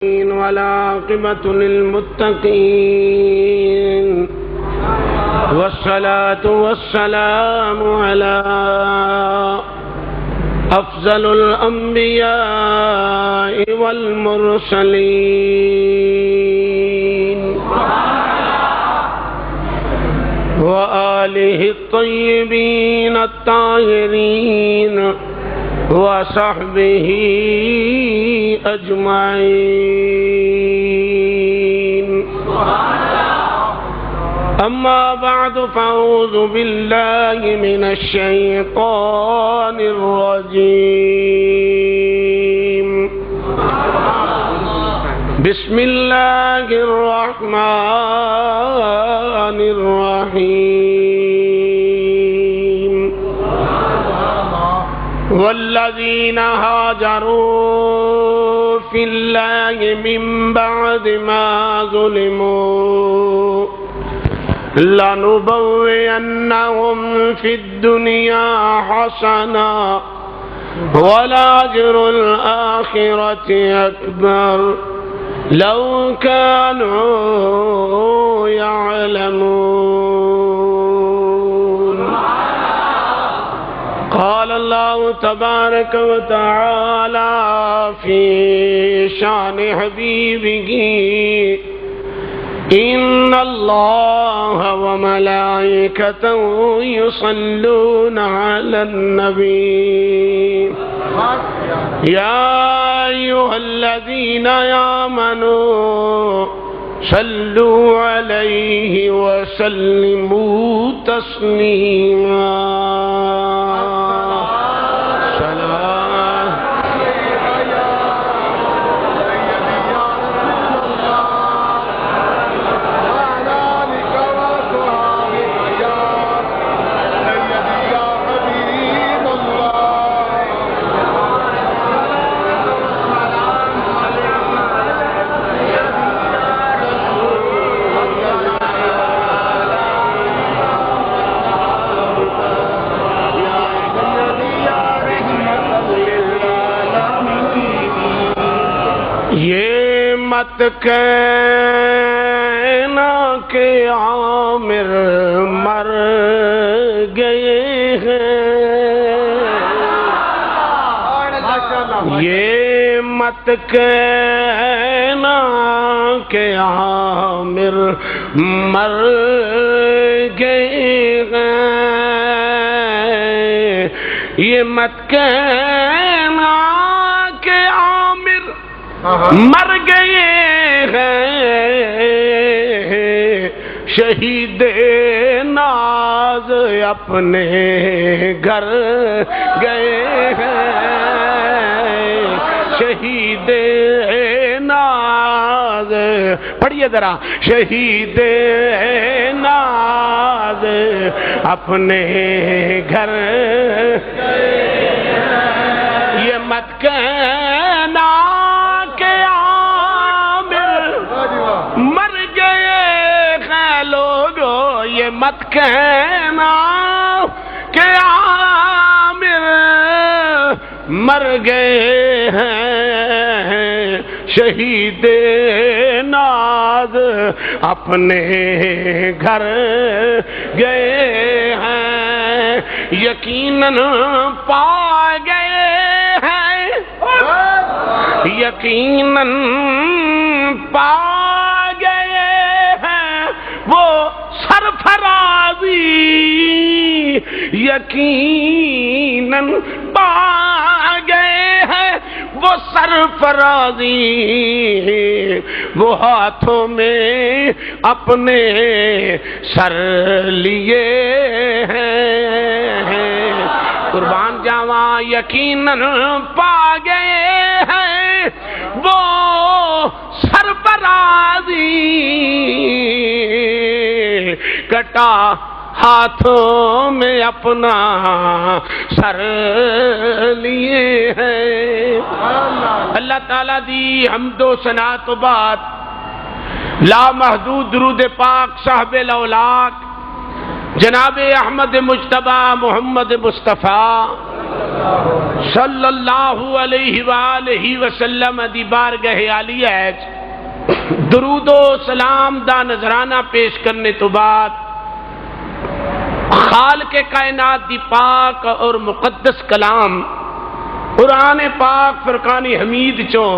والعاقبة للمتقين والصلاة والسلام على أفضل الأنبياء والمرسلين وآله الطيبين الطاهرين وصحبه أجمعين. أما بعد فأعوذ بالله من الشيطان الرجيم. بسم الله الرحمن الرحيم. والذين هاجروا في الله من بعد ما ظلموا لنبوئنهم في الدنيا حسنة ولأجر الآخرة أكبر لو كانوا يعلمون. قال الله تبارك وتعالى في شان حبيبه إن الله وملائكته يصلون على النبي يا أيها الذين آمنوا صلوا عليه وسلموا تسليما. یہ مت کہنا کہ عامر مر گئے ہیں، یہ مت کہنا کہ عامر مر گئے ہیں، یہ مت کہنا کہ عامر مر گئے ہیں، شہید ناز اپنے گھر گئے ہیں، شہید ناز، پڑھیے ذرا، شہید ناز اپنے گھر گئے ہیں، یہ مت کہنا یہ مت کہنا کہ عامر مر گئے ہیں، شہید ناز اپنے گھر گئے ہیں، یقیناً پا گئے ہیں، یقیناً پا گئے ہیں وہ سرفرازی، یقیناً پا گئے ہیں وہ سرفرازی، وہ ہاتھوں میں اپنے سر لیے ہیں، قربان جاواں یقیناً پا گئے ہیں وہ سرفرازی، کٹا ہاتھوں میں اپنا سر لیے ہیں۔ اللہ تعالیٰ دی حمد و ثنا تو بعد لامحدود درود پاک صاحب الاولاق جناب احمد مجتبی محمد مصطفیٰ صلی اللہ علیہ وآلہ وسلم دی بارگاہ عالیہ درود و سلام دا نذرانہ پیش کرنے تو بعد خالق کائنات دی پاک اور مقدس کلام قرآن پاک فرقان حمید چوں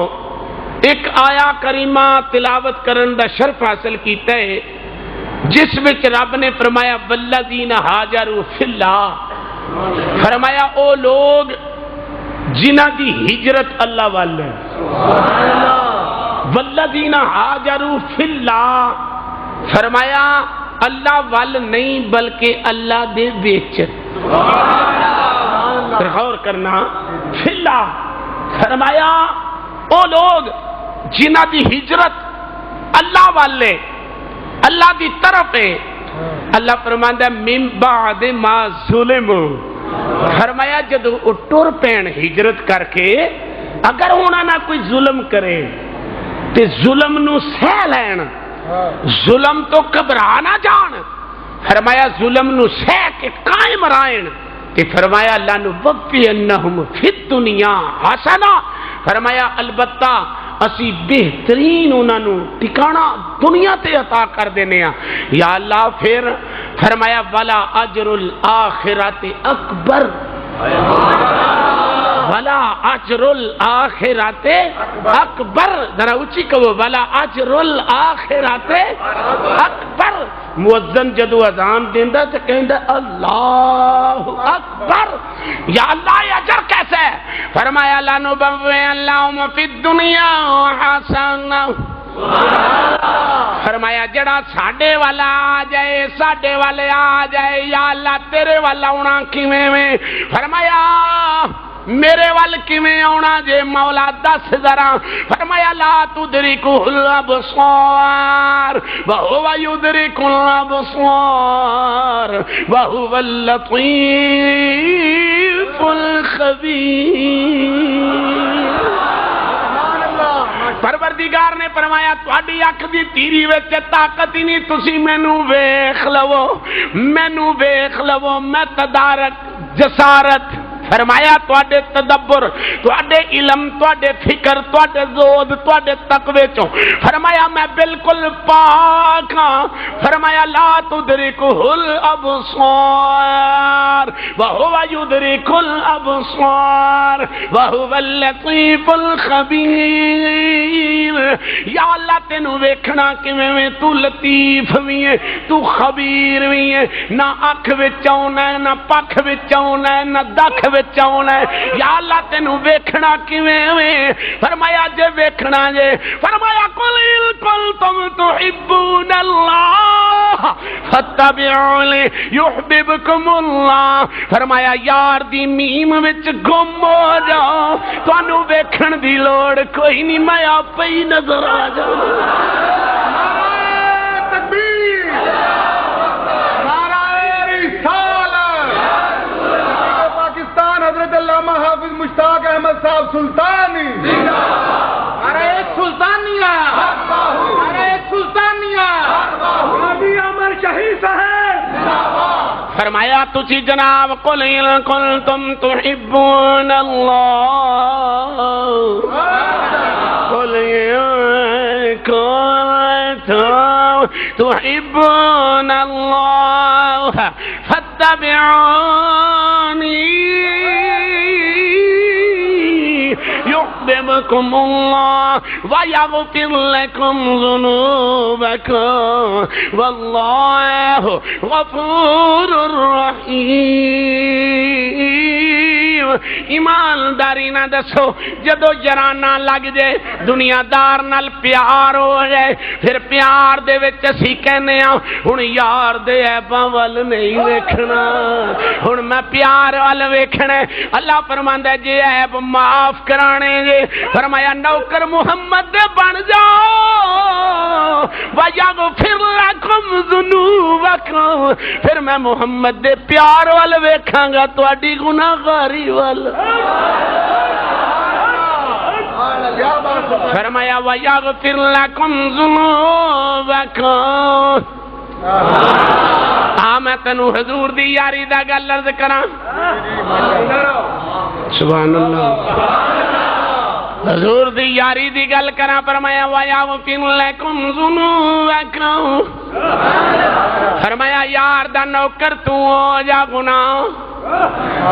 ایک آیا کریمہ تلاوت کرن دا شرف حاصل کیتا ہے جس وچ رب نے فرمایا والذین ہاجروا فی اللہ، فرمایا او لوگ جنہ دی ہجرت اللہ والے، والذین ہاجروا فی اللہ، فرمایا اللہ وال نہیں بلکہ اللہ دے وچ، غور کرنا، فی اللہ فرمایا او لوگ جنہ دی ہجرت اللہ والے اللہ دی طرف ہے، اللہ فرماندا من بعد ما ظلم، فرمایا جدو ٹر پین ہجرت کر کے اگر ہونا نہ کوئی ظلم کرے تے ظلم نو سہ لین، ظلم تو گھبرا نہ جان، فرمایا ظلم نو سہ کے قائم رائن، تے فرمایا لنوفینہم فی الدنیا حسنہ، فرمایا البتہ اسی بہترین انہاں نو ٹھکانہ دنیا تے عطا کر دینے ہیں، یا اللہ پھر فرمایا ولا اجر الآخرت اکبر، ولا اجر الآخرت اکبر، ذرا اونچی کہو ولا اجر الآخرت اکبر، مؤذن جدو اذان دیندا تے کہندا اللہ اکبر، یا اللہ یہ اجر کیسے ہے؟ فرمایا لنبوئنہم فی الدنیا حسنہ، فرمایا جڑا ساڈے والا آ جائے، ساڈے والے آ جائے، یا اللہ تیرے والا ہونا کیویں میں؟ فرمایا میرے وال کیویں آنا جے مولا دس ذرا، فرمایا لا تدرکہ الابصار وہو یدرک الابصار وہو اللطیف الخبیر۔ پروردگار نے فرمایا تہاڈی اکھ دی تیری وچ طاقت ہی نہیں، تسی مینوں ویکھ لو، مینوں ویکھ لو، میں تدارک جسارت، فرمایا تواڈے تدبر، تواڈے علم، تواڈے فکر، تواڈے زود، تواڈے تقوی چوں، فرمایا میں بالکل پاک ہاں، فرمایا لا تدرکہ الابصار وہو یدرک الابصار وہو اللطیف الخبیر، یا اللہ تینوں ویکھنا کیویں میں، تو لطیف بھی ہے، تو خبیر بھی ہے، نہ اکھ وچ آونا ہے، نہ پکھ وچ آونا ہے، نہ دکھ وچ آونا ہے، یا اللہ تینوں ویکھنا کیویں میں؟ فرمایا جے ویکھنا جے، فرمایا قل ان کنتم تحبون اللہ فاتبعونی یحببکم اللہ، فرمایا یار دی میم وچ گم ہو جاؤ، تانوں ویکھن دی لوڑ کوئی نہیں، میں آپ ہی نظر آ جاؤں۔ علامہ حافظ مشتاق احمد صاحب سلطانی، ارے سلطانیہ، ارے سلطانیہ، نبی عمر شہید صاحب، فرمایا تجھی جناب قل ان کنتم تحبون اللہ، قل ان کنتم تحبون اللہ فاتبعونی يحببكم الله ويغفر لكم ذنوبكم والله غفور رحيم۔ ایمانداری نہ دسو جدو جرانا لگ جائے، دنیا دار نال پیار ہو جائے، پھر پیار دے وچ اسی کہنے ہاں ہن یار دے عیباں ول نہیں ویکھنا، ہن میں پیار ول ویکھنا۔ اللہ فرماندا ہے جے عیب معاف کرانے جے، فرمایا نوکر محمد دے بن جاؤ، وَيَغْفِرْ لَكُمْ ذُنُوبَكُمْ، پھر میں محمد دے پیار ول ویکھاں گا تہاڈی گناہگاری ول۔ فرمایا وَيَغْفِرْ لَكُمْ ذُنُوبَكُمْ۔ میں تینوں حضور دی یاری دا گل عرض کراں، سبحان اللہ. حضور دی یاری دی گل کراں فرمایا وَيَغْفِرْ لَكُمْ ذُنُوبَكُمْ. فرمایا یار دا نوکر تو ہو جا گناہ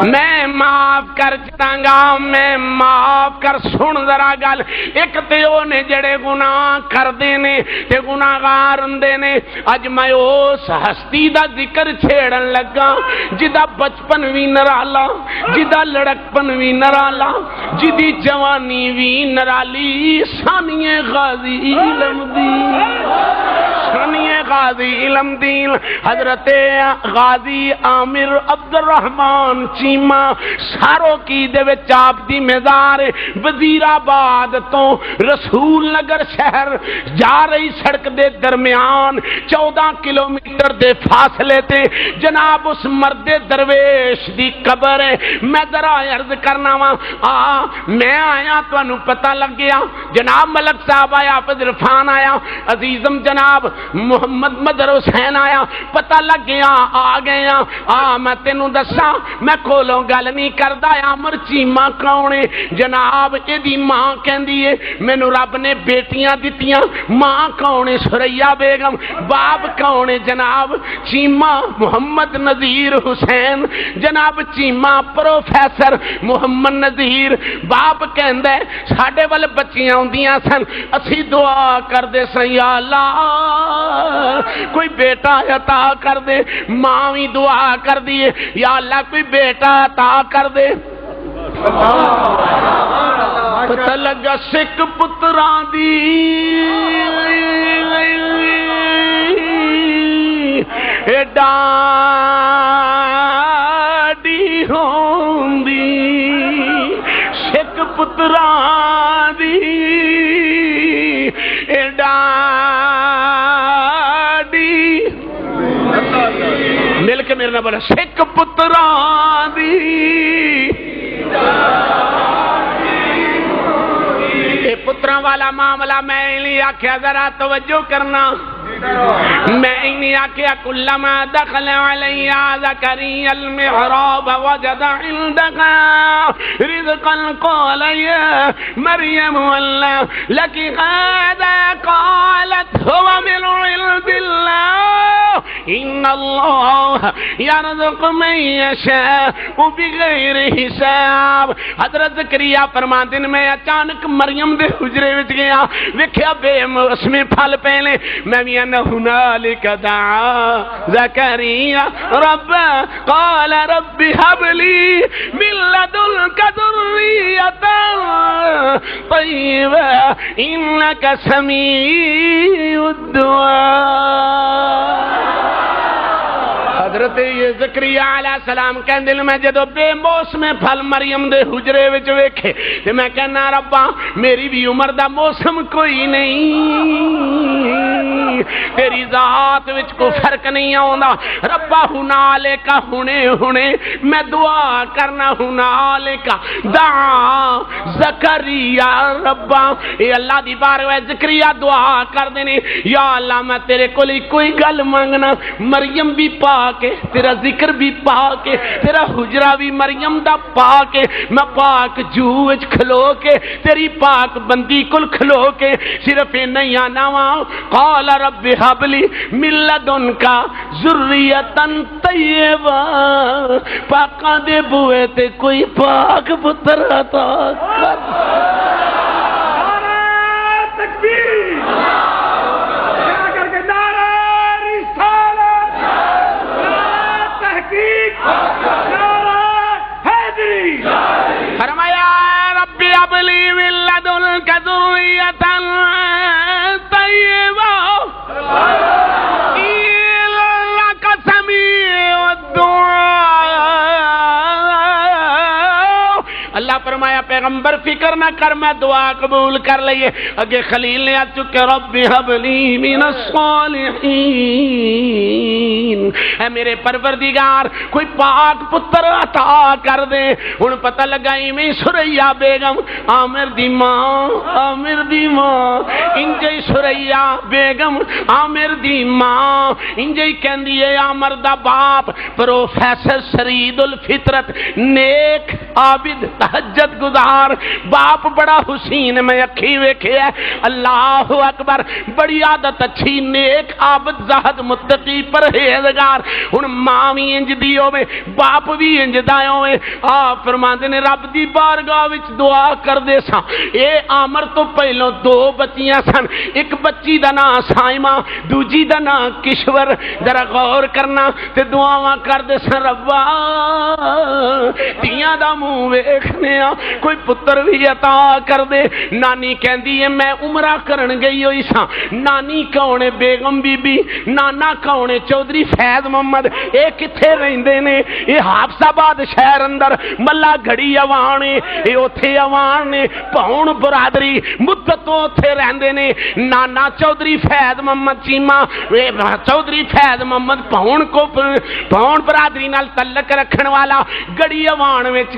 میں معاف کر چاہاں گا، میں معاف کر. سن ذرا گل، ایک تے او نے جڑے گناہ کر دینے تے گناہگار ہوندے نے. اج میں اس ہستی دا ذکر چھیڑن لگا جدا بچپن وی نرالا، جدا لڑکپن وی نرالا، جدی جوانی وی نرالی. ثانی غازی علم دین، ثانی غازی علم دین حضرت غازی عامر عبد الرحمن چیمہ سارو کی دے وچ آپ دی مزار وزیر آباد تو رسول نگر شہر جا رہی سڑک دے درمیان 14 کلومیٹر دے فاصلے تے جناب اس مرد درویش دی قبر ہے. میں ذرا عرض کرنا وا میں آیا تو انہوں پتہ لگ گیا. جناب ملک صاحب آیا، حافظ عرفان آیا، عزیزم جناب محمد مدر حسین آیا، پتہ لگ گیا آ گیا. میں تینوں دسا میں کولوں گل نہیں کردا. عامر چیمہ کون ہے جناب؟ ایدی ماں کہندی ہے مینوں رب نے بیٹیاں دتیاں. ماں کون ہے؟ سریا بیگم. باپ کون ہے جناب؟ چیمہ محمد نذیر حسین. جناب چیمہ پروفیسر محمد نذیر. باپ کہندا ہے ساڈے ول بچیاں ہوندیاں سن، اسی دعا کردے سن یا اللہ کوئی بیٹا عطا کر دے. ماں بھی دعا کر دیے یا اللہ کوئی بیٹا عطا کر دے. پتہ لگا سکھ پتراں دی ڈاڈی ہوندی، سکھ پتراں دی ڈاڈی. مل کے میرے نہ بولا سکھ پتراں دی اے پتراں والا معاملہ میں نہیں آکھیا، ذرا توجہ کرنا. میں انہی آکھیا کلما دخل علی زکریا المحراب وجد عندها رزقا قال یا مریم واللہ لک هذا قالت هو من عند اللہ ان اللہ یرزق من یشاء بغیر حساب. حضرت زکریا فرماندے نے میں اچانک مریم دے حجرے وچ گیا، ویکھیا بے موسمی پھل پہلے. میں بھی هنالك دعا زكريا ربه قال رب هب لي من لدنك ذرية طيبة إنك سميع الدعاء. حضرت زکریا علیہ السلام کہندے میں جدو بے موسم پھل مریم دے حجرے وچ ویکھے تے میں کہنا ربا میری بھی عمر دا موسم کوئی نہیں، تیری ذات وچ کوئی فرق نہیں آوندا. ربا ہنالک ہنے ہنے میں دعا کرنا ہنالک دعا زکریا ربا. اے اللہ دی بارگاہ زکریا دعا کردے نے یا اللہ میں تیرے کول کوئی گل منگنا، مریم بھی پاک ہے، تیرا ذکر بھی پاک ہے، تیرا حجرہ بھی مریم دا پاک ہے. میں پاک جو وچ کھلو کے تیری پاک بندی کل کھلو کے صرف نہیں آنا وا قال رب هب لي من لدنك ذریۃ طیبہ. پاکاں دے بوئے تے کوئی پاک پتر عطا کر. نعرہ تکبیر کر کے نعرہ رسالت، نعرہ تحقیق، نعرہ حیدری. فرمایا رب هب لي من لدنك ذریۃ طیبہ انک سمیع الدعاء. اللہ فرمایا پیغمبر فکر نہ کر میں دعا قبول کر لئیے. اگے خلیل نے آ چکے رب هب لي من الصالحین، اے میرے پروردگار کوئی پاک پتر عطا کر دے. ہن پتہ لگا ایویں سریا بیگم عامر دی ماں انجے سریا بیگم عامر دی ماں انجے کہندی ہے عامر دا باپ پروفیسر شرید الفطرت نیک عابد تہجد گزار باپ بڑا حسین میں اکھی ویکھے ہے اللہ اکبر بڑی عادت اچھی نیک عابد زاہد متقی پرہیزگار ہن ماں بھی انج دی ہوے باپ بھی انج دا ہوے آپ فرماندے نے رب دی بارگاہ وچ دعا کر دے سا اے عامر تو پہلوں دو بچیاں سن ایک بچی دا نام سائمہ دوجی دا نام کشور ذرا غور کرنا تے دعاواں کر دے سا ربا تیاں دا منہ ویکھنے کوئی پتر بھی عطا کر دے نانی کہندی ہے میں عمرہ کرن گئی ہوئی سا نانی کون ہے بیگم بی بی نانا کون ہے چودھری فیض محمد اے کتھے رہندے نے اے حافظ آباد شہر اندر ملا گھڑی اوان اے اوتھے اوان نے پاؤن برادری مدت تو اوتھے رہندے نے نانا چودھری فیض محمد چیما چودھری فیض محمد پاؤن کو پاؤن برادری نال تعلق رکھن والا گڑی اوان وچ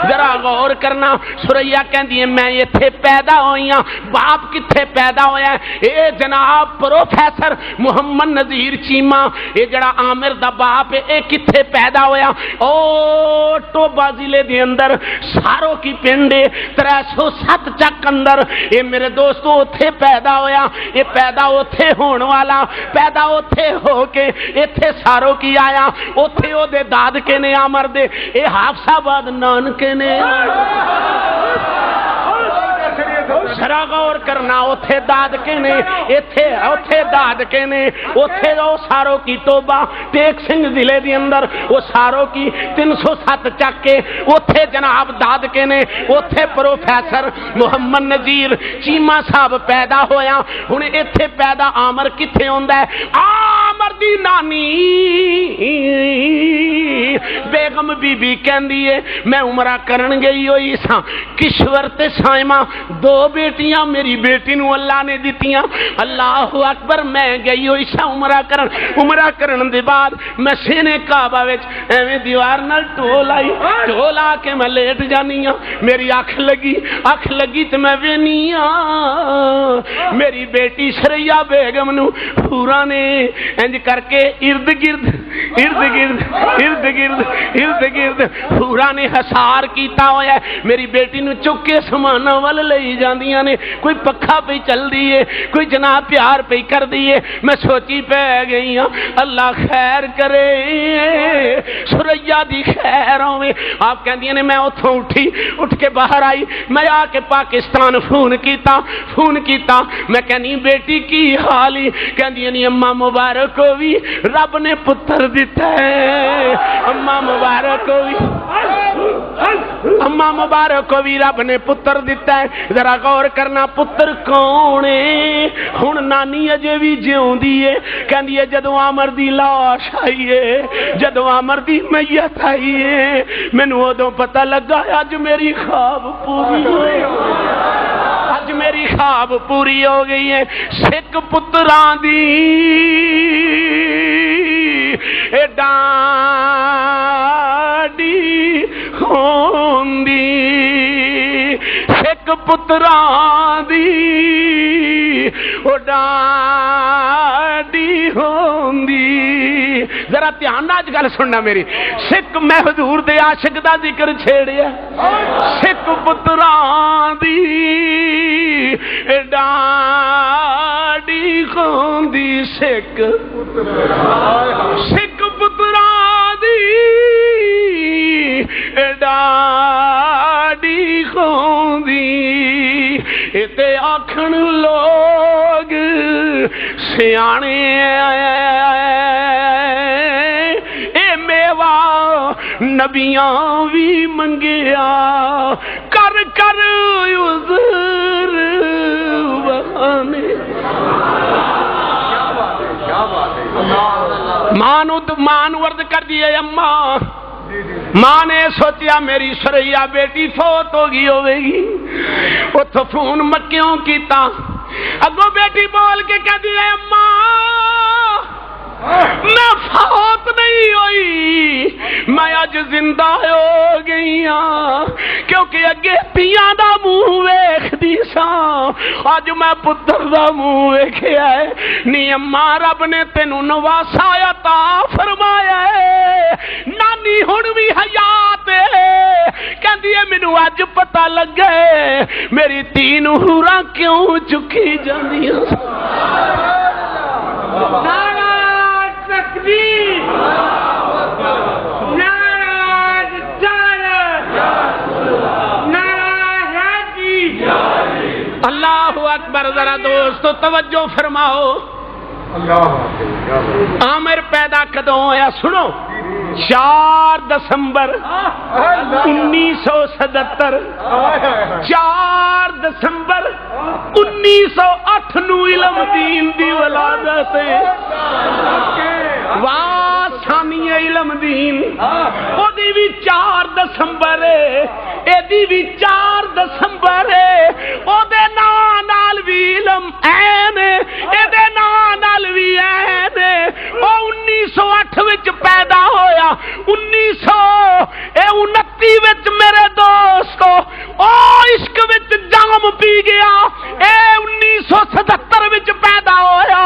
ذرا غور کرنا سریا کہندی ہے میں ایتھے پیدا ہوئی ہاں باپ کتھے پیدا ہویا ہے اے جناب پروفیسر محمد نذیر چیما اے جڑا عامر دا باپ ہے اے کتھے پیدا ہویا او ٹوبا ضلع دے اندر سارو کی پنڈ 307 چک اندر اے میرے دوستو اوتھے پیدا ہویا اے پیدا اوتھے ہون والا پیدا اوتھے ہو کے ایتھے سارو کی آیا اوتھے او دے داد کے نے عامر دے اے حافظ آباد نانکے نے ذرا غور کرنا اوتھے داد کے نے اوتھے داد کے نے اوتھے او سارو کی توبہ ٹیک سنگھ ضلع دی اندر او سارو کی 307 چک کے اوتھے جناب داد کے نے اوتھے پروفیسر محمد نذیر چیما صاحب پیدا ہویا ہن ایتھے پیدا عامر کتھے ہوندا ہے عامر دی نانی بیگم بی بی کہندی ہے میں عمرہ کرن گئی ہوئی سا کشور تے سائمہ دو بیٹیاں میری بیٹی نو اللہ نے دتیاں اللہ اکبر میں گئی ہوئی سا عمرہ کرن دے بعد میں سینے کعبہ وچ ایویں دیوار نال ٹول آ کے میں لیٹ جانی ہاں میری اکھ لگی تے میں وینی ہاں میری بیٹی سریا بیگم نو پورا نے انج کر کے ارد گرد پورا نے حسار کیتا ہویا ہے میری بیٹی نو چک کے سمانا ول لئی جاندیاں نے کوئی پکھا پہ چل دیئے کوئی جناب پیار پہ کر دیئے میں سوچی پہ گئی ہوں اللہ خیر کرے سریا دی خیر ہوئے آپ کہہ دیئے نے میں اتھوں اٹھ کے باہر آئی میں آ کے پاکستان فون کیتا میں کہنی بیٹی کی حالی کہہ دیئے نہیں اممہ مبارک ہوئی رب نے پتر دیتا ہے اممہ مبارک ہوئی رب نے پتر دیتا ہے ذرا غور کرنا پتر کون ہے ہن نانی اجے بھی جیوندی ہے کہندی ہے جدوں عامر دی لاش آئی ہے جدوں عامر دی میت آئی ہے مینوں اودوں پتہ لگا اج میری خواب پوری ہو گئی ہے سکھ پتراں دی اے ڈاڈی ہوندی سکھ پتراں دی او ڈاڈی ہوندی ذرا دھیان نال گل سننا میری سکھ میں حضور دے عاشق دا ذکر چھیڑیا سکھ پتراں دی اے ڈاڈی ہوندی سکھ پتراں دی اے ڈاڈی ہوندی تے آکھن لوگ سیانے اے میوہ نبیاں بھی منگیا کر عذر بہانے مان ورد کر دیے اماں ماں نے سوچیا میری سریا بیٹی فوت ہو گئی ہوے گی اتھوں فون مکیوں کیتا اگوں بیٹی بول کے کہہ دی اماں میں فوت نہیں ہوئی، میں اج زندہ ہو گئی ہاں، کیونکہ اگے پیاں دا منہ ویکھدی ساں، اج میں پتر دا منہ ویکھیا ہے۔ نی اماں رب نے تینوں نواسا عطا فرمایا ہے، نانی ہن بھی حیات ہے، کہندی ہے مینوں اج پتہ لگا ہے میری تین حوراں کیوں چکی جاندیاں۔ نعرہ تکبیر، نعرہ رسالت، نعرہ حیدری۔ اللہ اکبر، ذرا دوستو توجہ فرماؤ۔ عامر پیدا کدوں ہویا سنو، 4 دسمبر 1977، 4 دسمبر 1908 نو علم دین دی ولادت ہے۔ واہ ثانی علم دین، او دی بھی 4 دسمبر ہے، اے دی بھی 4 دسمبر ہے، او دے نام نال بھی علم این ہے، اے دے نام نال بھی این ہے۔ او 1908 وچ پیدا ہویا، 1929 وچ میرے دوستو او عشق وچ جام پی گیا، اے 1977 وچ پیدا ہویا،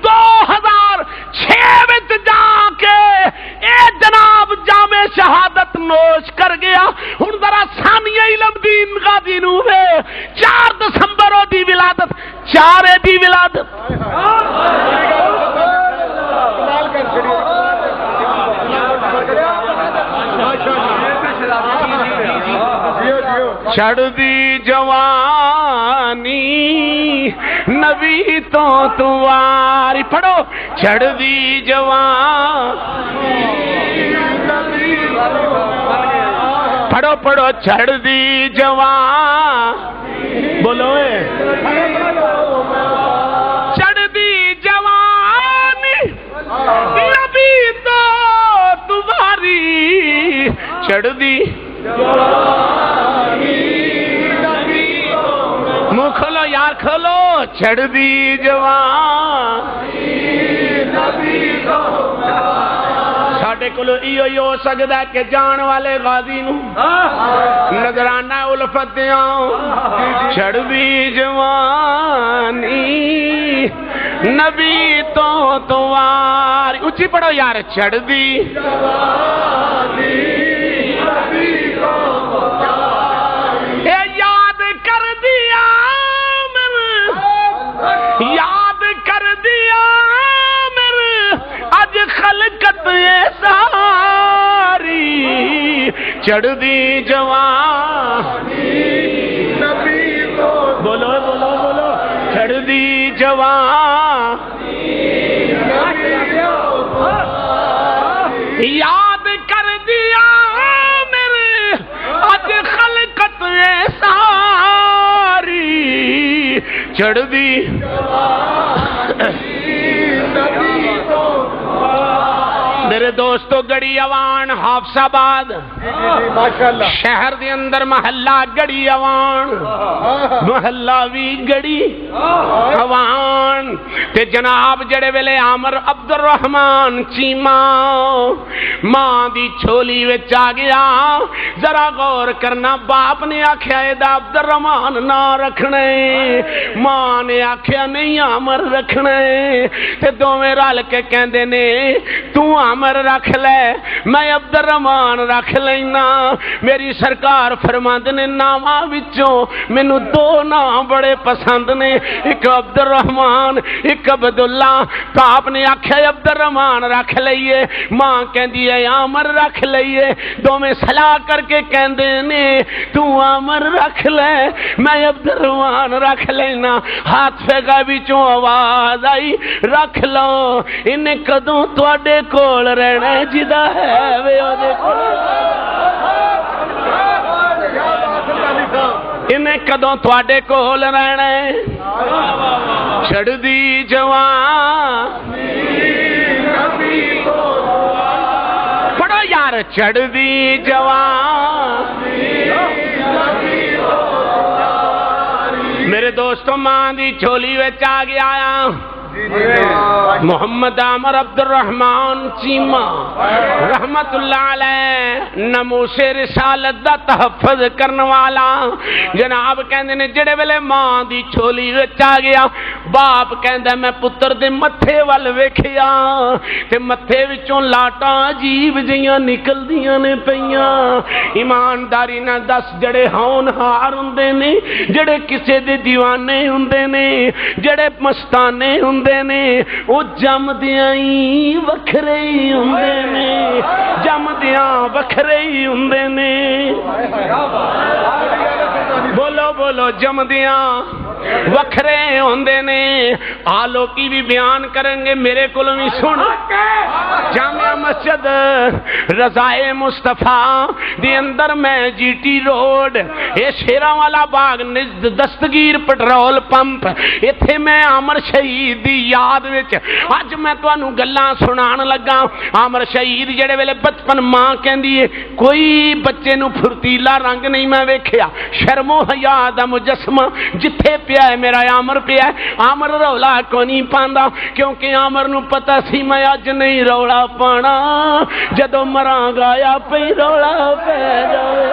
2006 وچ جا کے اے جناب جامع شہادت نوش کر گیا۔ ہن ذرا ثانیہ علم دین غازی نو وے 4 دسمبر او دی ولادت، 4 دی ولادت۔ چڑھ دی جوانی نبی تو تواری، پڑھو چڑھ دی جوانی، پڑھو پڑھو چڑھ دی جوانی، بولو چڑھ دی جوانی نبی تو تمہاری، چڑھ دی منہ کھولو یار کھولو، چڑھ دی جوان ساڈے کولو ایو ہی ہو سکدا ہے کہ جان والے غازی نو نظرانہ الفت دیاں، چڑھ دی جوانی نبی تو تواری، اچھی پڑھو یار، چڑھ دی یاد کر دیا میں، یاد کر دیا میں اج خلقت ساری، چڑھ دی جوانی بولو بولو بولو، چڑھ دی جوانی یاد کر دیا میرے اج خلقت ساری، چڑھ دی میرے دوستو گڑی اوان حافظ آباد شہر دے اندر محلہ گڑی اوان، محلہ بھی گڑی اوان تے جناب جڑے ویلے عامر عبد الرحمن چیما ماں دی چھولی وچ آ گیا، ذرا غور کرنا، باپ نے آکھیا اے دا عبد الرحمن نہ رکھنے، ماں نے آکھیا نہیں عامر رکھنے، تے دوویں رل کے کہندے نے تو عامر رکھ لے میں عبد الرحمن رکھ لینا۔ میری سرکار فرماندے نے ناماں وچوں مینوں 2 نام بڑے پسند نے، ایک عبد الرحمن ایک عبداللہ، باپ نے آکھیا عبد الرحمن رکھ لئیے، ماں کہندی ہے عامر رکھ لئیے، دوویں صلاح کر کے کہندے نے تو عامر رکھ لے میں عبد الرحمن رکھ لینا۔ ہاتھ پھیگا وچوں آواز آئی رکھ لو، انہیں کدوں تواڈے کول رہنا جدا ہے وے او دے کول، انہیں کدوں تواڈے کول رہنا، چڑھ دی جوان پڑھو یار، چڑھ دی جوان میرے دوستو ماں دی چھولی وچ آ گیا، محمد عامر عبد الرحمان چیما رحمت اللہ علیہ نموش رسالت دا تحفظ کرنے والا جناب کہندے نے جڑے ویلے ماں دی چھولی وچ آ گیا باپ کہندا میں پتر دے متھے ول ویکھیا تے متھے وچوں لاٹاں عجیب جیاں نکلدیاں نے پیاں ایمانداری نال دس جڑے ہونہار ہوندے نے جڑے کسے دے دیوانے ہوندے نے جڑے مستانے ہوندے نے او جمدیاں ہی وکھرے ہی ہوندے نے جمدیاں وکھرے ہی ہوندے نے بولو بولو جمدیاں وکھرے ہوندے نے آلو کی بھی بیان کریں گے میرے کولوں بھی سن جامعہ مسجد رضائے مصطفیٰ دی اندر میں جی ٹی روڈ یہ شیراں والا باغ دستگیر پٹرول پمپ ایتھے میں عامر شہید دی یاد وچ اج میں تانوں گلاں سنان لگا عامر شہید جڑے ویلے بچپن ماں کہندی ہے کوئی بچے نو پھرتیلا رنگ نہیں میں ویکھیا شرم و حیا دا مجسمہ جتھے پیا ہے میرا عامر پیا ہے عامر رولا کو نہیں پاندا کیونکہ عامر نو پتہ سی میں اج نہیں رولا پانا جدوں مراں گایا پئی رولا پے جاوے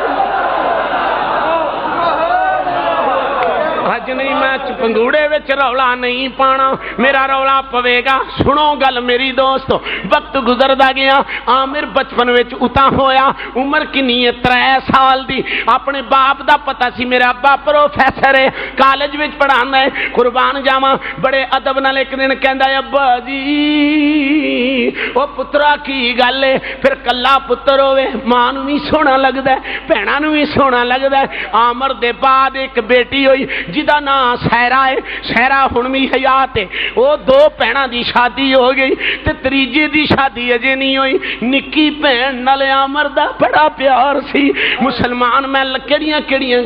اج نہیں میں پنگوڑے وچ رولا نہیں پانا میرا رولا پوے گا سنو گل میری دوستو وقت گزردا گیا عامر بچپن وچ اتا ہویا عمر کنی ہے 3 سال دی اپنے باپ دا پتہ سی میرا ابا پروفیسر ہے کالج وچ پڑھاندا ہے قربان جاواں بڑے ادب نال ایک دن کہندا ہے ابا جی او پترا کی گل ہے پھر کلا پتر ہوے ماں نوں بھی سونا لگدا ہے بہناں نوں بھی سونا لگدا ہے عامر دے بعد ایک بیٹی ہوئی جدا نا سہرا ہے سہرا ہن بھی حیات ہے وہ 2 بہناں دی شادی ہو گئی تے تریجے دی شادی اجے نہیں ہوئی نکی بہن نال عامر دا بڑا پیار سی مسلمان میں کیڑیاں کیڑیاں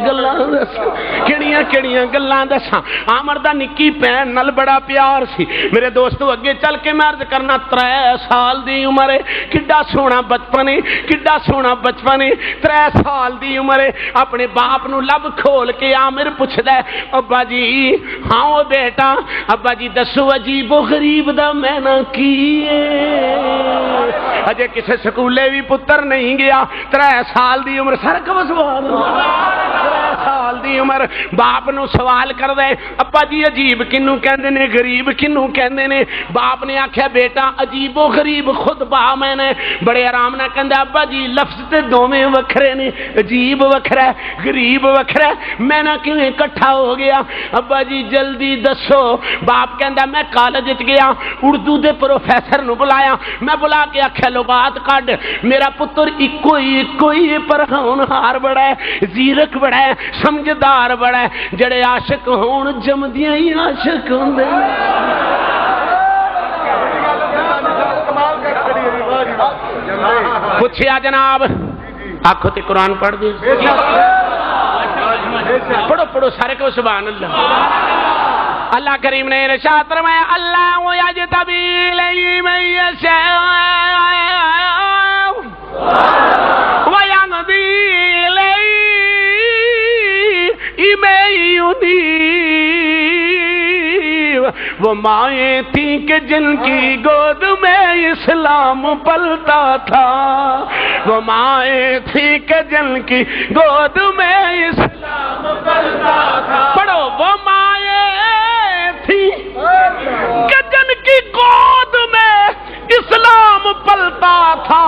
گلاں دساں عامر دا نکی بہن نال بڑا پیار سی میرے دوستو اگے چل کے میں عرض کرنا 3 سال دی عمر ہے کڈا سونا بچپن ہے کڈا سونا بچپن ہے 3 سال دی عمر ہے اپنے باپ نو لب کھول کے عامر پوچھدا ہے ابا جی ہاں او بیٹا ابا جی دسو عجیب و غریب دا میں نہ کی اجے کسے سکولے بھی پتر نہیں گیا 3 سال دی عمر سر کو سوال 3 سال دی عمر باپ نو سوال کر دے ابا جی عجیب کنوں کہندے نے غریب کنوں کہندے نے باپ نے آکھیا بیٹا عجیب و غریب خود با میں نے بڑے آرام نال کہندا ابا جی لفظ تے دوویں وکھرے نے عجیب وکھرا ہے غریب وکھرا ہے میں نہ کیویں اکٹھا ہو گیا ابا جی جلدی دسو باپ کہندا میں کالج وچ گیا اردو دے پروفیسر نو بلایا میں بلا کے آکھیا لو بات کڈ میرا پتر اکو ہی پر ہونہار بڑا ہے زیرک بڑا ہے سمجھدار بڑا ہے جڑے عاشق ہون جمدیاں ہی عاشق ہوندے پوچھیا جناب آنکھوں تے قرآن پڑھ دی پڑھو سارے کو سبحان اللہ اللہ کریم نے ارشاد فرمایا اللہ یجتبی الیہ من یشاء ویہدی الیہ من ینیب وہ مائیں تھیں کہ جن کی گود میں اسلام پلتا تھا وہ مائیں تھیں کہ جن کی گود میں اسلام پلتا تھا پڑھو وہ مائیں تھیں کہ جن کی گود میں اسلام پلتا تھا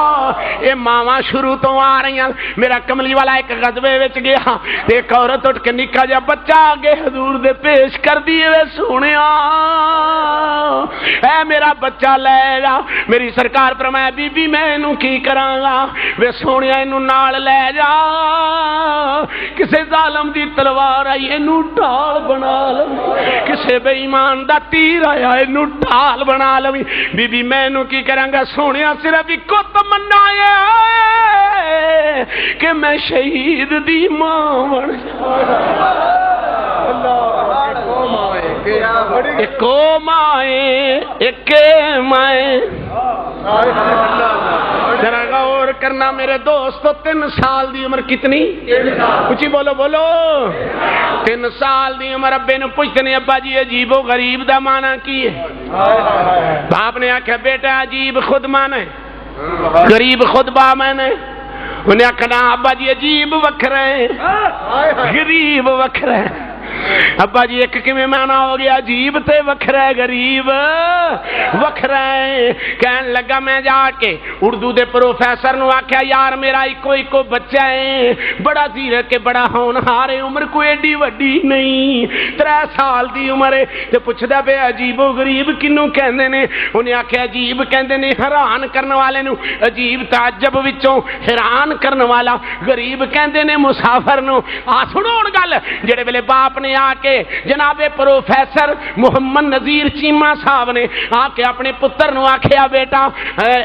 یہ ماما شروع تو آ رہی ہیں میرا کملی والا ایک غزوے وچ گیا ایک عورت اٹھ کے نکا جا بچہ آگے حضور دے پیش کر دیے وے سونیا اے میرا بچہ لے جا میری سرکار فرمایا بی بی میں انہوں کی کراں گا وے سونیا انہوں نال لے جا کسے ظالم دی تلوار آئی انہوں ڈھال بنا لو کسے بے ایمان دا تیر آیا انہوں ڈھال بنا لو بی بی میں انہوں کی کراں گا سونیا صرف ایک تمنا ہے کہ میں شہید دی ماں بن ایک مائیں ذرا غور کرنا میرے دوستو 3 سال دی عمر کتنی؟ کچھ بولو بولو 3 سال دی عمر ابے نو پوچھتے نے ابا جی عجیب و غریب دا معنی کی ہے؟ باپ نے آکھا بیٹا عجیب خود معنی ہے غریب خود با معنی ہے انہیں آکھنا ابا جی عجیب وکھرا ہے غریب وکھرا ہے ابا جی ایک کیویں معنی ہو گیا عجیب تے وکھرا ہے غریب وکھرا ہے کہن لگا میں جا کے اردو دے پروفیسر نو آکھیا یار میرا ایکو بچہ ہے بڑا زیرک کے بڑا ہونہار ہے عمر کوئی ایڈی وڈی نہیں 3 سال دی عمر ہے تے پوچھدا پے عجیب و غریب کنوں کہندے نے انہیں آکھیا عجیب کہندے نے حیران کرن والے نو عجیب تعجب وچوں حیران کرن والا غریب کہندے نے مسافر نو آ سنو ہن گل جڑے ویلے باپ نے آ کے جناب پروفیسر محمد نذیر چیمہ صاحب نے آ کے اپنے پتر نو آکھیا بیٹا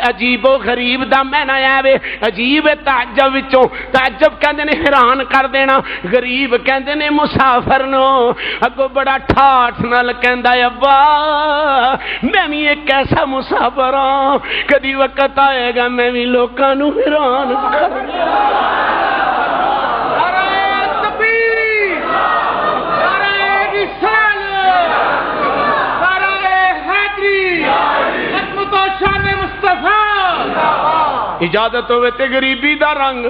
عجیب و غریب دا معنی ہے وے عجیب تعجب وچوں تعجب کہندے نے حیران کر دینا غریب کہندے نے مسافر نو اگو بڑا ٹھاٹھ نال کہندا ہے ابا میں بھی ایک ایسا مسافر ہاں کدی وقت آئے گا میں بھی لوکاں نو حیران کر اجازت ہوئے تے غریبی دا رنگ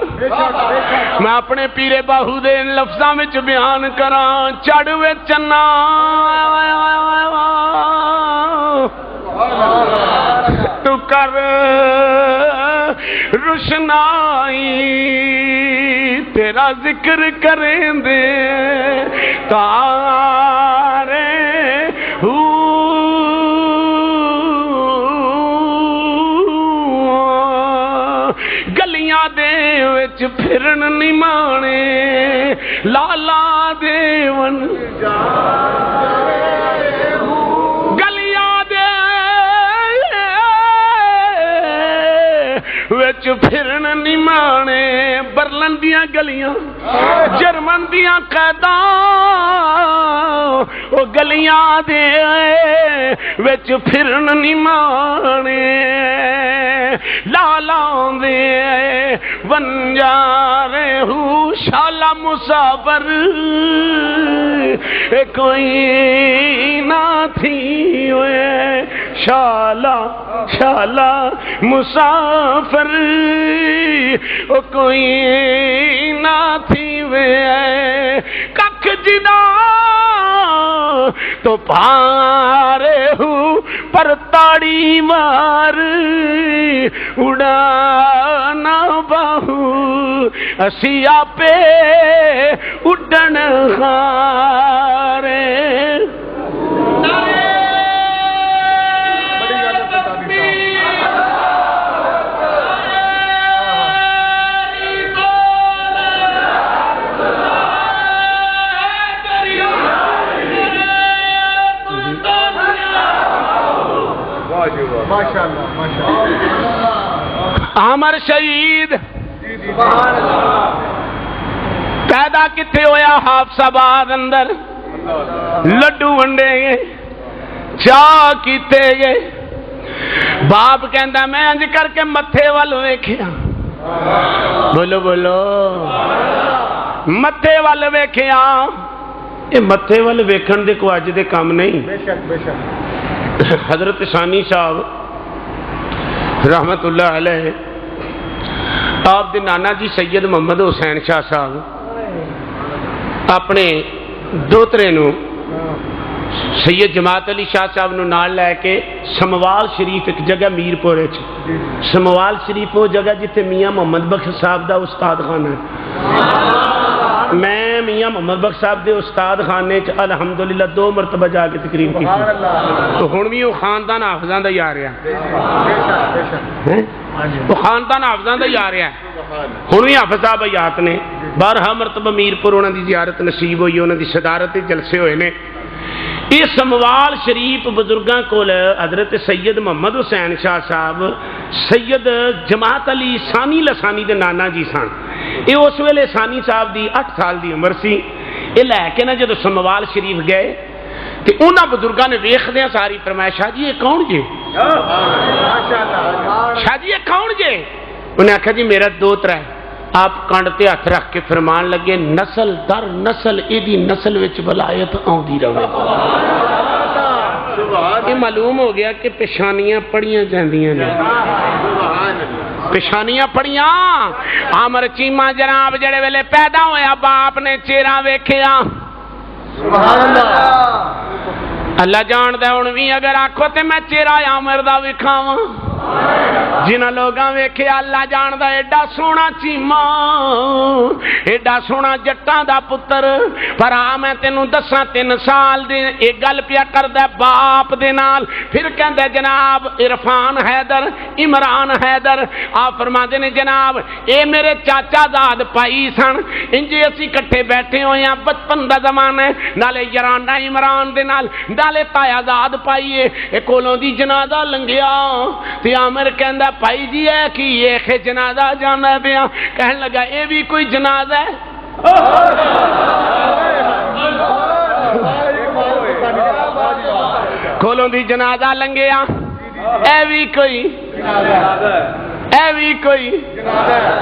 میں اپنے پیرے باہو دے ان لفظاں وچ بیان کراں چڑھوے چنا تو کر روشنائی تیرا ذکر کریں دے تارے گلیاں دے وچ پھرن نمانے لالا دیون گلیاں دے وچ پھرن نمانے برلن دیاں گلیاں جرمن دیاں قیداں او گلیاں دے وچ پھرن نمانے لالاں دے ونجارے ہو شالا مسافر کوئی نہ تھی ہوئے شالا مسافر کوئی نہ تھی ہوئے کک جنا تو پارے ہو پر تاڑی مار اڑانا باہو اسی آپے اڈن خارے عامر شہید پیدا کتے ہویا حافظ آباد اندر لڈو ونڈے گئے چاہ کیتے گئے باپ کہندا میں انج کر کے متھے وال ویکھیا بولو بولو متھے وال ویکھیا یہ متھے وال ویکھن دے کو اج دے کام نہیں بے شک حضرت ثانی صاحب رحمت اللہ علیہ آپ دے نانا جی سید محمد حسین شاہ صاحب اپنے دوترے نو سید جماعت علی شاہ صاحب نو نال لے کے سموال شریف ایک جگہ میرپور ہے سموال شریف وہ جگہ جتے میاں محمد بخش صاحب دا استاد خانہ ہے میں میاں محمد بخش صاحب دے استاد خانے چ الحمدللہ 2 مرتبہ جا کے تقریر کی تو ہن بھی وہ خاندان حافظاں دا یار ہے وہ خاندان حافظاں دا یار ہے ہن بھی حافظ صاحب حیات نے 12 مرتبہ میرپور انہاں دی زیارت نصیب ہوئی انہاں دی صدارت جلسے ہوئے نے یہ سموال شریف بزرگاں کول حضرت سید محمد حسین شاہ صاحب سید جماعت علی ثانی لسانی دے نانا جی سن یہ اس ویلے ثانی صاحب دی 8 سال دی عمر سی یہ لے کے نا جدو سموال شریف گئے تو انہاں بزرگاں نے ویکھدیاں ساری فرمایا شاہ جی یہ کون جے شاہ جی یہ کون جے انہیں آخیا جی میرا دوترا ہے. آپ کنڈ تے ہاتھ رکھ کے فرمان لگے نسل در نسل ایدی نسل وچ ولایت آؤندی رہے. یہ معلوم ہو گیا کہ پیشانیاں پڑھیاں جاندیاں نے. پیشانیاں پڑھیاں. عامر چیمہ جناب جڑے ویلے پیدا ہویا باپ نے چہرہ ویکھیا. سبحان اللہ. اللہ جاندا ہن وی اگر آکھو تے میں چہرہ عامر دا وکھاواں. جنہاں لوگاں ویکھیا اللہ جاندا ایڈا سونا چیمہ ایڈا سونا جٹاں دا پتر. پر میں تینوں دساں 3 سال دی ایک گل پیا کردا باپ دے نال. پھر کہندا جناب عرفان حیدر عمران حیدر. آپ فرماندے نے جناب اے میرے چاچا داد پائی سن. انجے اسی کٹھے بیٹھے ہوئے ہیں بچپن دا زمانہ ہے. نالے یارانہ عمران دے نال نالے تایا داد پائیے. اے کولوں دی جنازہ لنگیا تے عامر کہندا بھائی جی ہے کہ یہ جنازہ جانا پیا. کہنے لگا اے بھی کوئی جنازہ ہے. کولوں دی جنازہ لنگیا اے بھی کوئی اے بھی کوئی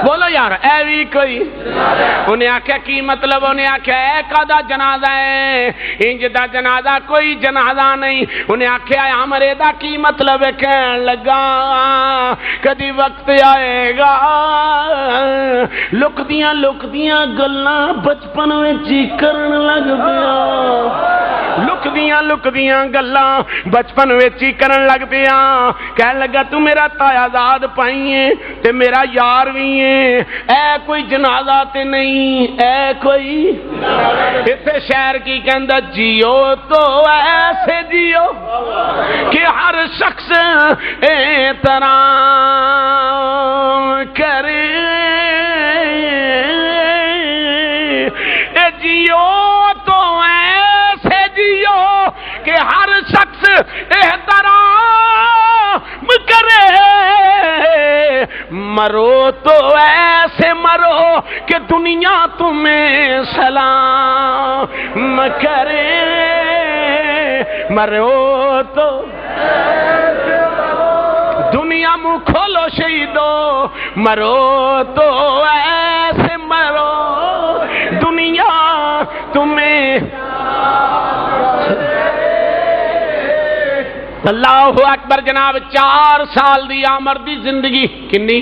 بولو یار اے بھی کوئی. انہیں آکھیا کی مطلب؟ انہیں آکھیا اے کدا جنازہ ہے؟ انج دا جنازہ کوئی جنازہ نہیں. انہیں آکھیا عامرے دا کی مطلب ہے؟ کہن لگا کدی وقت آئے گا لکدیاں گلاں بچپن وچ کرن لگ پیا. لکدیاں گلاں بچپن وچ کرن لگ پیا. کہن لگا تو میرا تایا داد پائیں تے میرا یار بھی ہے. اے کوئی جنازہ تے نہیں اے کوئی اتنے شہر کی کہندا جیو تو ایسے جیو کہ ہر شخص احترام کرے. اے جیو تو ایسے جیو کہ ہر شخص احترام کرے. مرو تو ایسے مرو کہ دنیا تمہیں سلام کرے. مرو تو دنیا منہ کھولو شہیدو. مرو تو ایسے مرو دنیا تمہیں. اللہ اکبر جناب. 4 سال دی عامر دی زندگی. کنی؟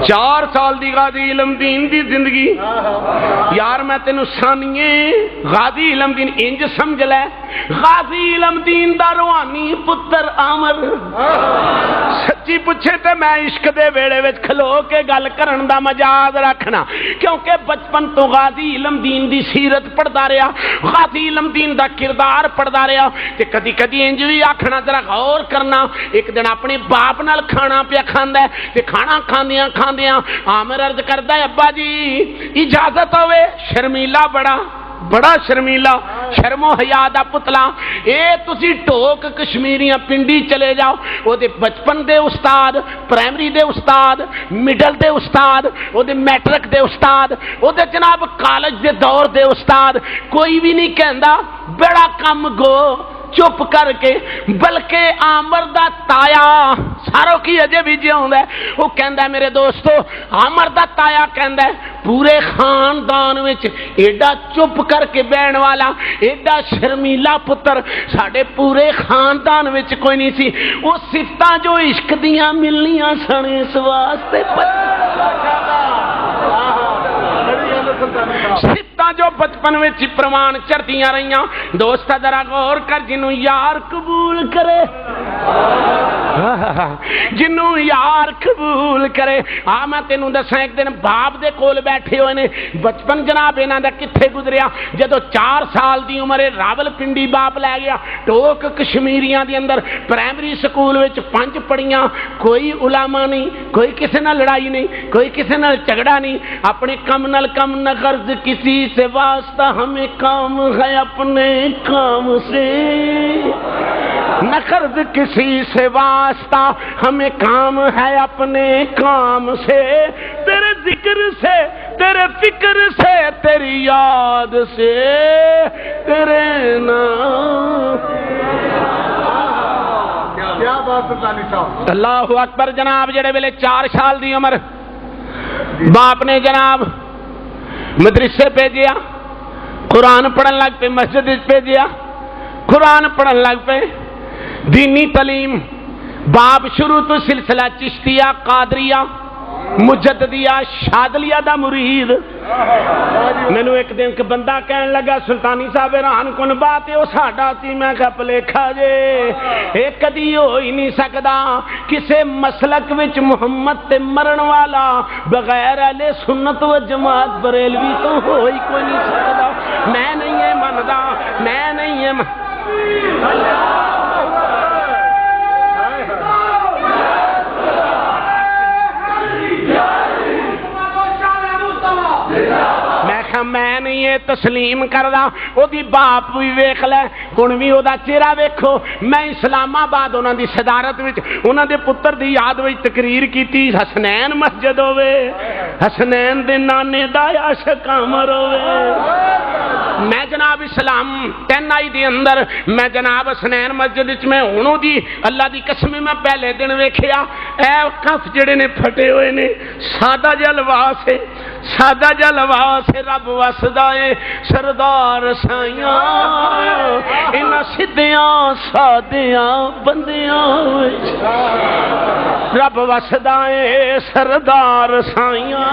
4 سال دی غازی علم دین دی زندگی. یار میں تینوں سانیے غازی علم دین انج سمجھ لے. غازی علم دین دا روحانی پتر عامر. سچی پوچھے تے میں عشق دے ویڑے وچ کھلو کے گل کرن دا مجاز رکھنا کیونکہ بچپن تو غازی علم دین دی سیرت پڑھدا رہیا. غازی علم دین دا کردار پڑھدا رہیا تے کدی کدی انج وی آکھنا ذرا غور کرنا. ایک دن اپنے باپ نال کھانا پیا کھاندا ہے تے کھانا کھاندیاں عامر عرض کردا ہے ابا جی اجازت ہوئے. شرمیلا بڑا شرمیلا شرم و حیا دا پتلا. اے تسی ٹوک کشمیریاں پنڈی چلے جاؤ. او دے بچپن دے استاد پرائمری دے استاد مڈل دے استاد او دے میٹرک دے استاد او دے جناب کالج دے دور دے استاد کوئی بھی نہیں کہندا بڑا کم گو چپ کر کے. بلکہ عامر دا تایا ساروں کی اجے بھی جیوندا ہے. وہ کہندا ہے میرے دوستو عامر دا تایا کہندا ہے پورے خاندان وچ ایڈا چپ کر کے بہن والا ایڈا شرمیلا پتر ساڈے پورے خاندان وچ کوئی نہیں سی. وہ صفتاں جو عشق دیاں ملنیاں سن اس واسطے صفتاں جو بچپن وچ پروان چڑھدیاں رہیاں. دوست ذرا غور کر جنوں یار قبول کرے جنوں یار قبول کرے. میں تینوں دساں ایک دن باپ دے کول بیٹھے ہوئے نے. بچپن جناب انہاں دا کتھے گزریا جدو 4 سال دی عمر راول پنڈی باپ لے گیا. ٹوک کشمیریاں دے اندر پرائمری سکول وچ 5 پڑھیاں. کوئی علماء نہیں کوئی کسے نال لڑائی نہیں کوئی کسے نال جھگڑا نہیں. اپنے کم نال کم نہ غرض کسی سے واسطہ ہمیں کام ہے اپنے کام سے. نہ قرض کسی سے واسطہ ہمیں کام ہے اپنے کام سے. تیرے ذکر سے تیرے فکر سے تیری یاد سے تیرے نام. کیا بات اللہ اکبر جناب جڑے ویلے 4 سال دی عمر باپ نے جناب مدرسے بھیجیا قرآن پڑھن لگ پہ مسجد بھیجیا قرآن پڑھن لگ پہ دینی تعلیم باپ شروع تو سلسلہ چشتیہ قادریہ مجددیہ شادلیہ دا مرید مینوں ایک دن کہ بندہ کہن لگا سلطانی صاحب ران کن بات ہے وہ ساڈا سی میں کہ پلیکھا جے اے کدی ہو ہی نہیں سکدا کسے مسلک وچ محمد تے مرن والا بغیر اہل سنت و جماعت بریلوی تو ہو ہی کوئی نہیں سکدا میں نہیں ہے مندا میں نہیں ہے میں نہیں یہ تسلیم کردا او دی باپ بھی ویکھ لے ہن بھی او دا چہرہ ویکھو میں اسلام آباد انہاں دی صدارت وچ انہاں دے پتر دی یاد وچ تقریر کیتی حسنین مسجد ہوے حسنین دے نانے دا عاشق عمر ہوے میں جناب اسلام 10 آئی دی اندر میں جناب حسنین مسجد وچ میں ہنوں دی اللہ دی قسم میں پہلے دن ویکھیا اے کف جڑے نے پھٹے ہوئے نے سادہ جا لباس ہے سادہ جا لباس ہے رب وسدا ہے سردار سائیاں انہاں سدھیاں سادیاں بندیاں رب وسدا ہے سردار سائیاں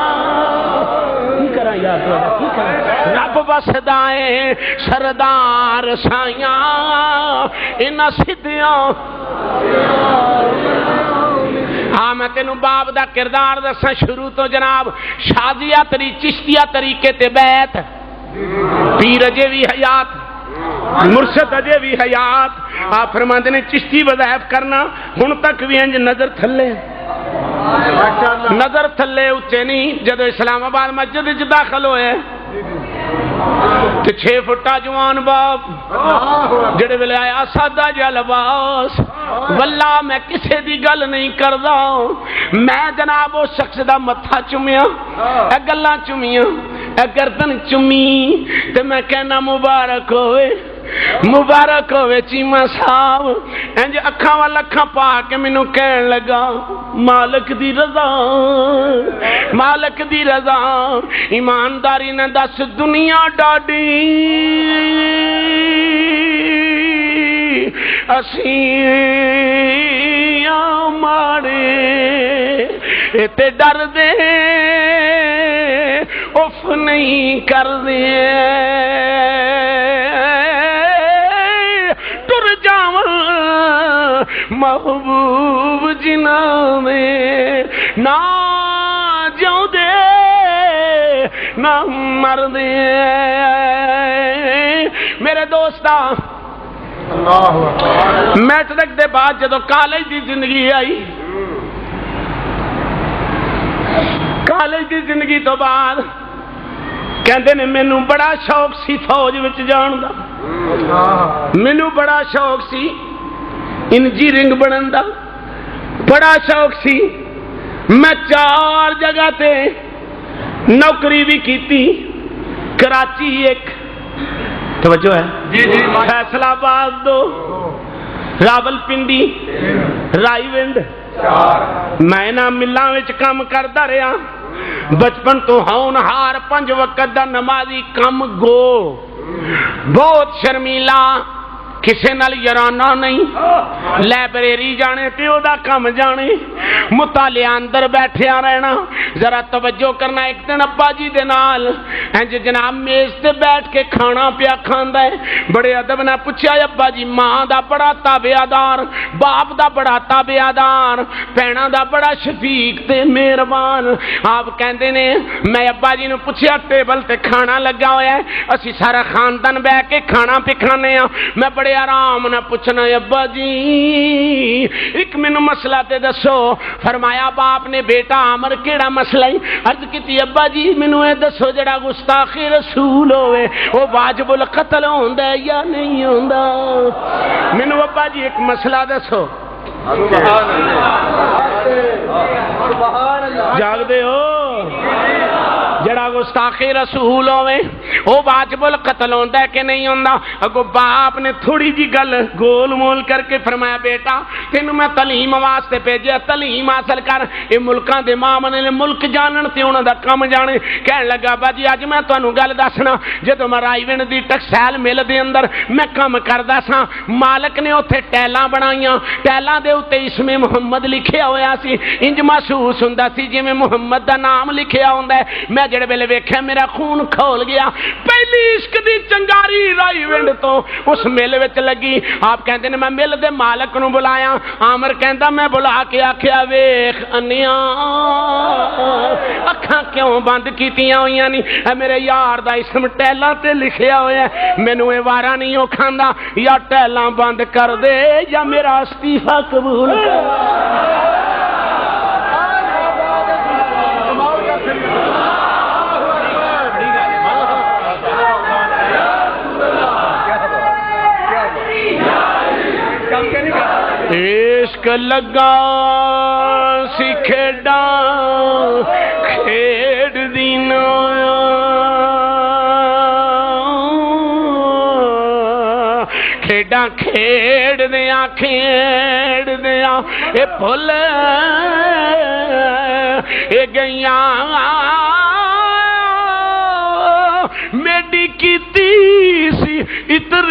کی کراں یار کی کراں رب وسدا ہے سردار سائیاں انہاں سدھیاں ہاں میں تینوں باپ دا کردار دساں شروع تو جناب شادیہ تری چشتیہ طریقے تے بیت پیر اجے بھی حیات مرشد اجے بھی حیات آپ فرماندے نے چشتی وظائف کرنا ہن تک بھی انج نظر تھلے نظر تھلے اچے نہیں جدو اسلام آباد مسجد وچ داخل ہوئے تے 6 فٹا جوان باپ جڑے ویلے آیا سادہ جا لباس واللہ میں کسے دی گل نہیں کردا میں جناب اس شخص دا متھا چومیا اے گلاں چومیاں اے گردن چومی تے میں کہنا مبارک ہوئے چیمہ صاحب انج اکھاں والا اکھاں پا کے مینوں کہن لگا مالک دی رضا ایمانداری نے دس دنیا ڈاڈی اسی ماڑے تے ڈر دے اف نہیں کر دے ٹر جاواں محبوب جنہاں میں نہ جاؤ دے نہ مر دے میرے دوستا میٹرک دے بعد جدو کالج دی زندگی آئی کالج دی زندگی تو بعد کہندے نے مینوں بڑا شوق سی فوج وچ جان دا مینوں بڑا شوق سی انجینئرنگ بنن دا بڑا شوق سی میں 4 جگہ تے نوکری بھی کیتی کراچی ایک توجہ ہے جی فیصل آباد 2 راول پنڈی رائی ونڈ میں نہ ملاں وچ کام کردا رہا بچپن تو ہونہار 5 وقت دا نمازی کم گو بہت شرمیلا کسے نال یارانہ نہیں لائبریری جانے پیو دا کم جانے مطالعہ اندر بیٹھیا رہنا ذرا توجہ کرنا ایک دن ابا جی دے نال انج جناب میز تے بیٹھ کے کھانا پیا کھاندا ہے بڑے ادب نال پوچھیا ابا جی ماں دا بڑا تابعدار باپ دا بڑا تابعدار بہناں دا بڑا شفیق تے مہربان آپ کہندے نے میں ابا جی نوں پوچھیا ٹیبل تے کھانا لگا ہویا ہے اسی سارا خاندان بیٹھ کے کھانا پہ کھانے ہاں میں بڑے آرام نہ پوچھنا ابا جی ایک مینوں مسئلہ تے دسو فرمایا باپ نے بیٹا عمر کیڑا مسئلہ ہے عرض کیتی ابا جی مینوں اے دسو جڑا گستاخ رسول ہوے او واجب القتل ہوندا ہے یا نہیں ہوندا مینوں ابا جی ایک مسئلہ دسو جاگ دے ہو جڑا گستاخ رسول ہوے او واجب القتل ہوندا ہے کہ نہیں ہوندا؟ اگو باپ نے تھوڑی جی گل گول مول کر کے فرمایا بیٹا تینوں میں تعلیم واسطے بھیجیا، تعلیم حاصل کر، اے ملکاں دے ماں نے ملک جانن تے انہاں دا کم جانے۔ کہن لگا باجی اج میں تانوں گل دسنا، جدوں میں رائیونڈ دی ٹیکسٹائل مل دے اندر میں کم کردا ساں، مالک نے اوتھے ٹیلاں بنائیاں، ٹیلاں دے اوتے اسم محمد لکھیا ہویا سی، انج محسوس ہوندا سی جویں محمد دا نام لکھیا ہوندا ہے۔ میں جڑے ویلے ویکھیا میرا خون کھول گیا۔ پہلی عشق دی چنگاری رائیونڈ تو اس مل وچ لگی۔ آپ کہندے نے میں مل دے مالک نو بلایا، عامر کہندا میں بلا کے آکھیا ویکھ انیاں اکھاں کیوں بند کیتیاں ہوئیاں نہیں؟ اے میرے یار دا اسم ٹیلاں تے لکھیا ہویا ہے، مینوں اے وارا نہیں او کھاندا، یا ٹیلاں بند کر دے یا میرا استعفی قبول کر۔ عشق لگا سی کھیڈاں کھیڈ دینا، کھیڈاں کھیڈ دیاں کھیڈ دیاں اے بھول اے گئیاں میڈی کیتی سی اتر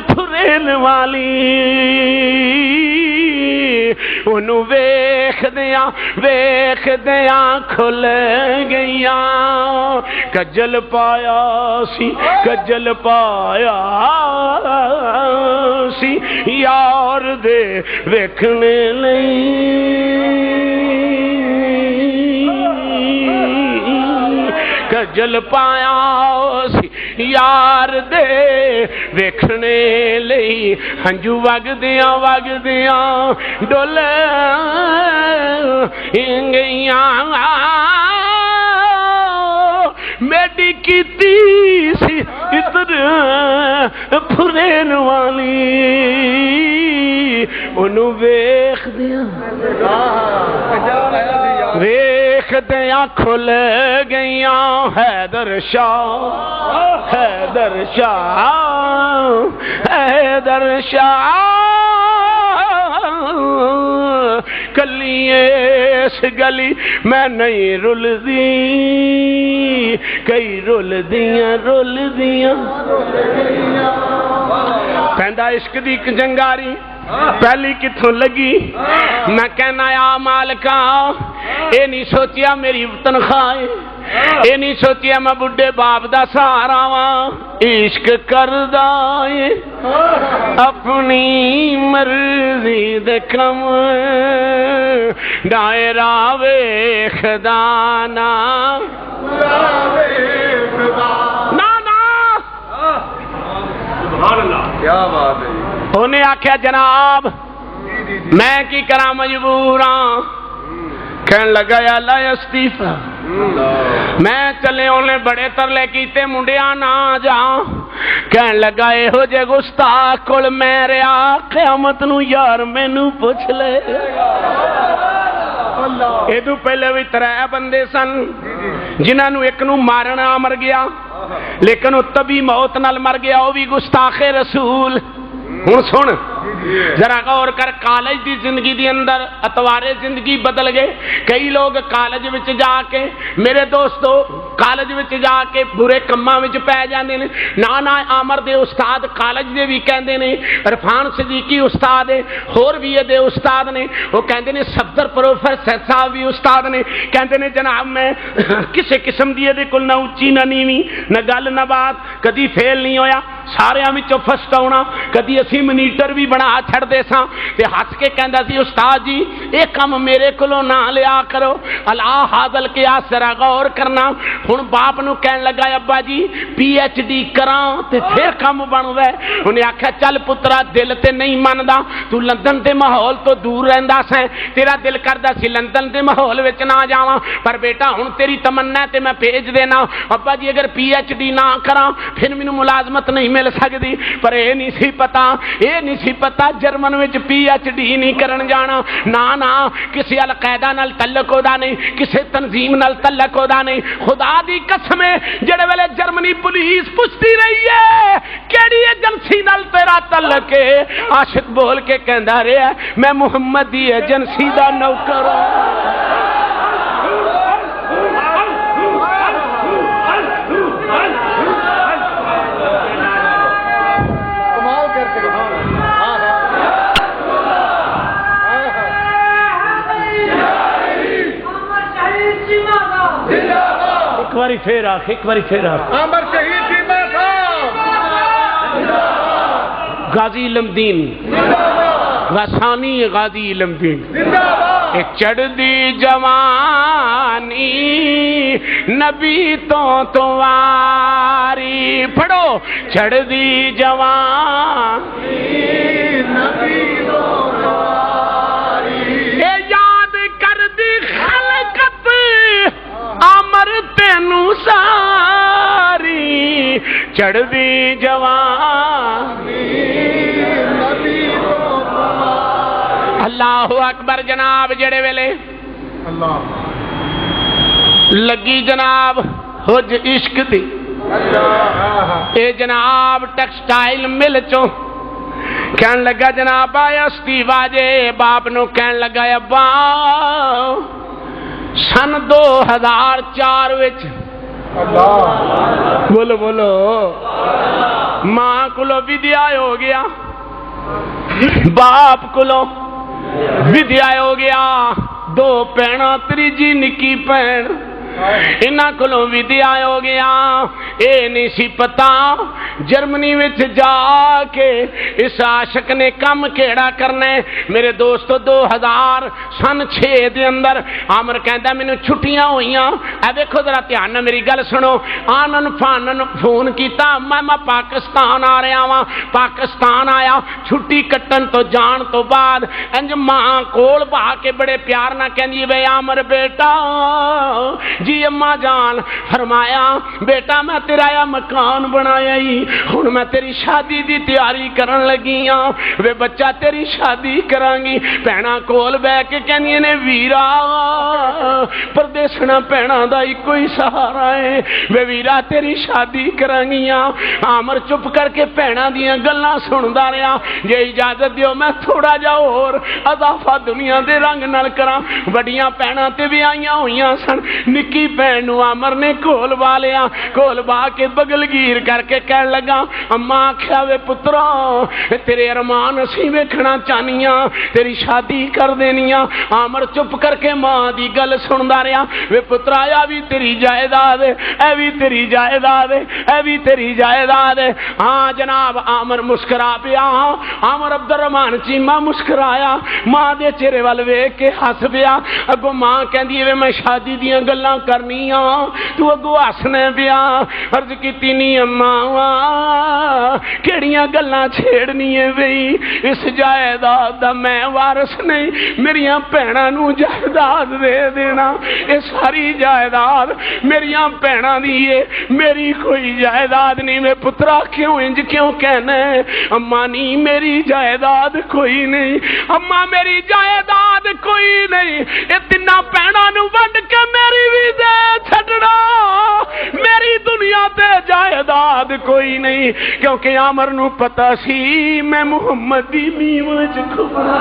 پھرین والی، انہوں ویکھ دیاں کھل گئیاں، کجل پایا سی یار دے ویکھنے لئی، کجل پایا سی یار دے ویکھنے لئی، ہنجو وگ دیاں ڈول گئیاں، میڈی کیتی سی اتر پھرین والی، انہوں ویکھ دیاں کھل گئیاں، حیدر شاہ کلی اس گلی میں نہیں رل دی، کئی رل دیاں کہندا عشق دی جنگاری پہلی کتھوں لگی؟ میں کہنا یا مالکا اے نہیں سوچیا میری تنخواہ، اے نہیں سوچیا میں بڈھے باپ دا سہارا واں، عشق کردا اے اپنی مرضی دے کم، دائرہ ویکھدا نا کیا بات ہے۔ انہیں آکھیا جناب میں کی کراں مجبور ہاں، کہن لگا یا اللہ استعفا، میں چلے انہیں بڑے ترلے کیتے منڈیاں نہ جاؤں، کہن لگا اے ہو جے گستاخ کول میں رہا قیامت نو یار مینوں پوچھ لے۔ ایدو پہلے بھی 3 بندے سن جنہاں نو ایک نو مارنا مر گیا، لیکن وہ تبھی موت نال مر گیا، وہ بھی گستاخ رسول۔ ہوں سن ذرا غور کر، کالج دی زندگی دی اندر اتوارے زندگی بدل گئے، کئی لوگ کالج وچ جا کے میرے دوستو کالج وچ جا کے برے کماں وچ پے جاندے نے۔ نانا عامر دے استاد کالج دے بھی کہندے نے، عرفان صدیقی استاد ہے، ہور بھی دے استاد نے، وہ کہندے نے صفدر پروفیسر صاحب بھی استاد نے، کہندے نے جناب میں کسے قسم دی دے کول نہ اونچی نہ نیویں نہ گل نہ بات، کدی فیل نہیں ہویا، سارے وچوں فرسٹ آਉਣਾ، کدی اسی منیٹر بھی بنا چھڑ دے ساں تے ہس کے کہندا سی استاد جی اے کم میرے کولوں نہ لیا کرو، اللہ حاضل کے ذرا غور کرنا۔ ہن باپ نو کہن لگا ابا جی پی ایچ ڈی کراں تے پھر کم بندا ہے. انہیں آکھیا چل پترا دل تے نہیں مندا تو لندن دے ماحول تو دور رہندا سیں تیرا دل کردا سی لندن دے ماحول وچ نہ جاواں پر بیٹا ہن تیری تمنا تے میں بھیج دینا. ابا جی اگر پی ایچ ڈی نہ کراں پھر مینوں ملازمت نہیں مل سکدی. پر اے نہیں سی پتا جرمن وچ پی ایچ ڈی نہیں کرن جانا. نا کسی القاعدہ نال تعلق ہودا نہیں کسی تنظیم نال تعلق ہودا نہیں. خدا دی قسم جڑے ویلے جرمنی پولیس پوچھتی رہی ہے کیڑی ایجنسی نال تیرا تعلق ہے عاشق بول کے کہندا رہیا میں محمد دی ایجنسی دا نوکر ہوں. ایک باری پھر امر شہید چیمہ صاحب غازی علم دین غسانی غازی علم دین چڑھ دی جوانی نبی تو واری پڑھو چڑھ دی جوانی نبی تو واری اے یاد کر دی خلقت عمر تینو ساری چڑھ دی جوانی نبی تو واری. اللہ اکبر. جناب جڑے ویلے اللہ لگی جناب حج عشق دی اے جناب ٹیکسٹائل مل چوں کہن لگا جناب آیا استیوا جے باپ نو کہن لگا ابا سن 2004 وچ اللہ بولو ماں کولو ودیا ہو گیا باپ کولو ودیا ہو گیا 2 بھیڑاں تریجی نکی بھیڑ انہاں کولوں ودیا ہو گیا. اے نہیں سی پتا جرمنی وچ جا کے اس عاشق نے کم کیڑا کرنا ہے. میرے دوستو 2006 دے اندر عامر کہندا مینوں چھٹیاں ہوئیاں اے دیکھو ذرا دھیان نال میری گل سنو آنن فانن فون کیتا میں پاکستان آ رہا ہاں. پاکستان آیا چھٹی کٹن تو جان تو بعد انج ماں کول بہا کے بڑے پیار نہ کہندی وے عامر بیٹا جی اماں جان فرمایا بیٹا میں تیرا مکان بنایا ہی ہن میں تیری شادی دی تیاری کرن لگی ہاں وے بچہ تیری شادی کرانگی. بہنا کول بہ کے کہندی نے ویرا پردیسنا بہنا دا اکو ہی سہارا ہے وے ویرا تیری شادی کرانگیاں. عامر چپ کر کے بہنا دیاں گلاں سندا رہیا. جے اجازت دیو میں تھوڑا جا اور اضافہ دنیا دے رنگ نال کراں. وڈیاں بہنا تے بھی آئیاں ہوئیاں سن. نکی بہن نو عامر نے کول با لیا کول با کے بغل گیر کر کے کہن لگا اماں آکھیا وے پترا تیرے ارمان اسی ویکھنا چاہنیاں تیری شادی کر دینیاں. عامر چپ کر کے ماں دی گل سندا رہیا وے پترا آیا بھی تیری جائیداد اے بھی تیری جائیداد اے بھی تیری جائیداد. ہاں جناب عامر مسکرا پیا. عامر عبد الرحمان چیمہ مسکرایا ماں دے چہرے ول ویکھ کے ہس پیا. اگوں ماں کہندی وے میں شادی دیاں گلاں کرنیاں تو اگوں ہسنے پیا. عرض کیتی نی اماں کیڑیاں گلاں چھیڑنی ہے بئی اس جائیداد دا میں وارث نہیں میریاں بہناں نو جائیداد دے دینا. اے ساری جائیداد میریاں بہناں دی ہے میری کوئی جائیداد نہیں. میں پترا کیوں انج کیوں کہنا ہے اماں نہیں میری جائیداد کوئی نہیں اماں میری جائیداد کوئی نہیں. اے تیناں بہناں نو وڈ کے میری بھی دے چھڈنا میری دنیا تے جائیداد کوئی نہیں. کیونکہ عامر نو پتہ سی میں محمد دی میم وچ کھبنا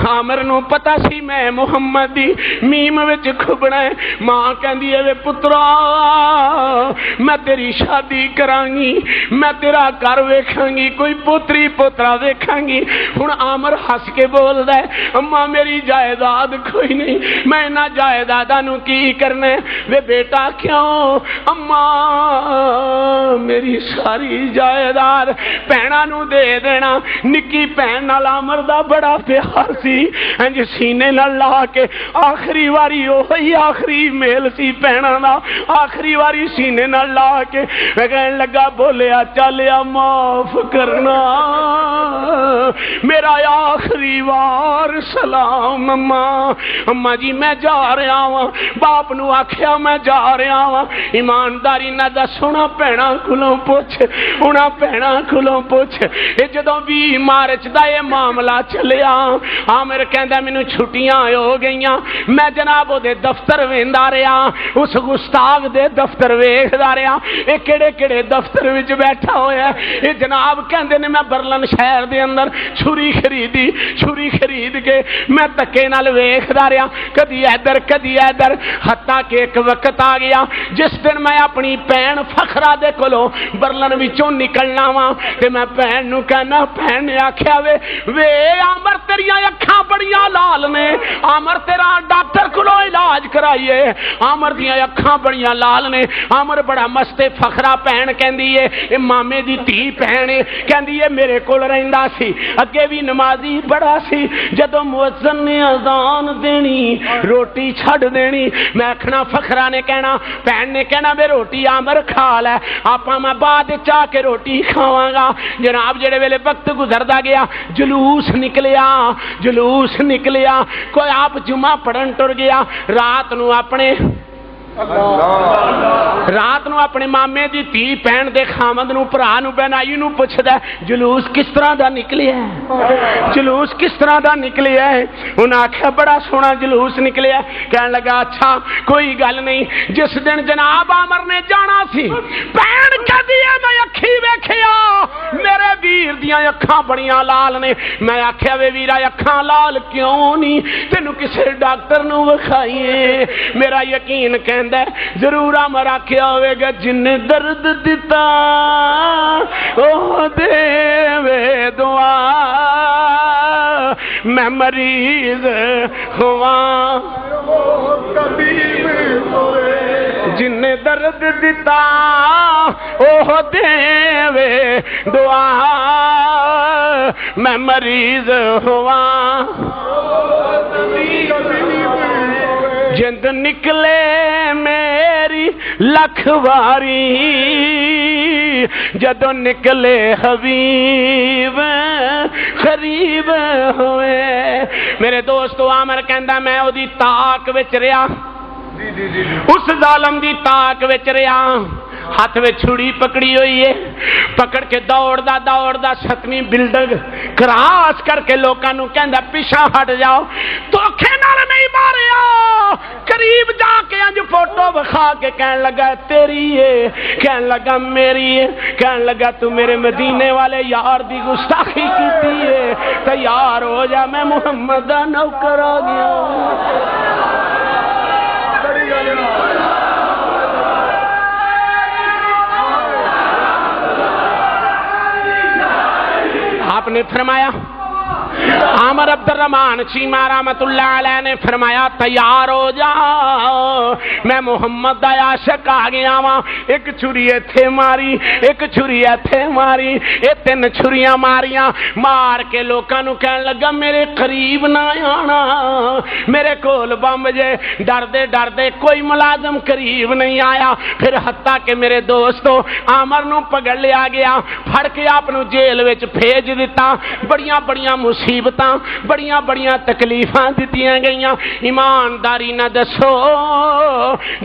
عامر نو پتہ سی میں محمد دی میم وچ کھبنا ہے. ماں کہندی ہے وے پترا میں تیری شادی کرانگی میں تیرا گھر ویکھاں گی کوئی پوتری پوترا ویکھاں گی. ہن عامر ہس کے بولدا ہے اماں میری جائیداد کوئی نہیں میں انہاں جائیداداں نو کی کرنا ہے. وے بیٹا کیوں اماں میری ساری جائیداد بہناں نو دے دینا. نکی بہن نال عامر دا بڑا پیار سی سی انج سینے نال لا کے آخری واری وہی آخری میل سی پینا دا آخری واری سینے نال لا کے کہن لگا بولیا چلیا معاف کرنا میرا آخری وار سلام اماں جی میں جا رہا ہاں باپ نو آکھیا میں جا رہا ہاں ایمانداری نہ دسونا پینا کولوں پوچھ انہاں پینا کولوں پوچھ اے جدوں 20 مارچ دا اے معاملہ چلیا عامر کہندا مینوں چھٹیاں ہو گئیاں میں جناب دے دفتر ویندا رہیا اس گستاخ دے دفتر ویکھدا رہیا اے کیڑے کیڑے دفتر وچ بیٹھا ہویا اے جناب کہندے نے میں برلن شہر دے اندر چھری خرید کے میں تکے نال ویکھدا رہیا کدی ادھر حتیٰ کہ ایک وقت آ گیا جس دن میں اپنی بہن فخرہ دے کولوں برلن وچوں نکلنا وا تے میں بہن نو کہنا بہن نے آکھیا وے عامر تیریاں اکھاں بڑیاں لال نے عامر تیرا ڈاکٹر کولوں علاج کرائیے عامر دیاں اکھاں بڑیاں لال نے عامر بڑا مست فخرہ بہن کہندی ہے اے مامے دی دھی بہن کہندی ہے میرے کول رہندا سی اگے بھی نمازی بڑا سی جدوں مؤذن نے اذان دینی روٹی چھڈ دینی میں آکھنا فخرہ نے کہنا بہن نے کہنا میں روٹی عامر کھا لے آپاں میں بعد چاہ کے روٹی کھاواں گا جناب جڑے ویلے وقت گزردا گیا جلوس نکلیا کوئی آپ جمعہ پڑھن ٹر گیا رات نو اپنے مامے دی دھی بہن دے خامد نو بھرا نو بہنائی نو پوچھدا جلوس کس طرح دا نکلیا ہے انہاں آکھیا بڑا سونا جلوس نکلیا کہن لگا اچھا کوئی گل نہیں جس دن جناب عامر نے جانا سی بہن کہدی ہے میں اکھی ویکھیا میرے ویر دیاں اکھاں بڑیاں لال نے میں آکھیا وے ویرا اکھاں لال کیوں نہیں تینوں کسے ڈاکٹر نو وکھائیے میرا یقین کہندا ضرور عامر آکھیا ہوئے گا جن درد دیتا او دے وے دعا میں مریض ہواں جن درد دیتا او دے وے دعا میں مریض ہواں جند نکلے میری لکھ واری جدو نکلے حبیب قریب ہوئے میرے دوستو عامر کہندا میں او دی تاک وچ رہیا اس ظالم دی تاک وچ رہیا ہاتھ میں چھڑی پکڑی ہوئی ہے پکڑ کے دوڑدا ستویں بلڈنگ کراس کر کے لوکاں نو کہندا پیچھے ہٹ جاؤ دھوکے نال نہیں ماریا قریب جا کے انج فوٹو بکھا کے کہن لگا تیری ہے کہن لگا میری ہے کہن لگا تو میرے مدینے والے یار دی گستاخی کیتی ہے تیار ہو جا میں محمد دا نوکر آ گیا آپ نے فرمایا عامر عبد الرحمن چیمہ رحمت اللہ علیہ نے فرمایا تیار ہو جا میں محمد دا عاشق آ گیا ہاں ایک چھری ایتھے ماری ایک چھری ایتھے ماری اے 3 چھریاں ماریاں مار کے لوکاں نو کہن لگا میرے قریب نہ آنا میرے کول بم جے ڈردے کوئی ملازم قریب نہیں آیا پھر حتیٰ کہ میرے دوستو عامر نو پکڑ لیا گیا پھڑ کے آپ نو جیل وچ بھیج دیتا بڑیاں مصیبتاں بڑیاں تکلیفاں دتیاں گئیاں ایمانداری نہ دسو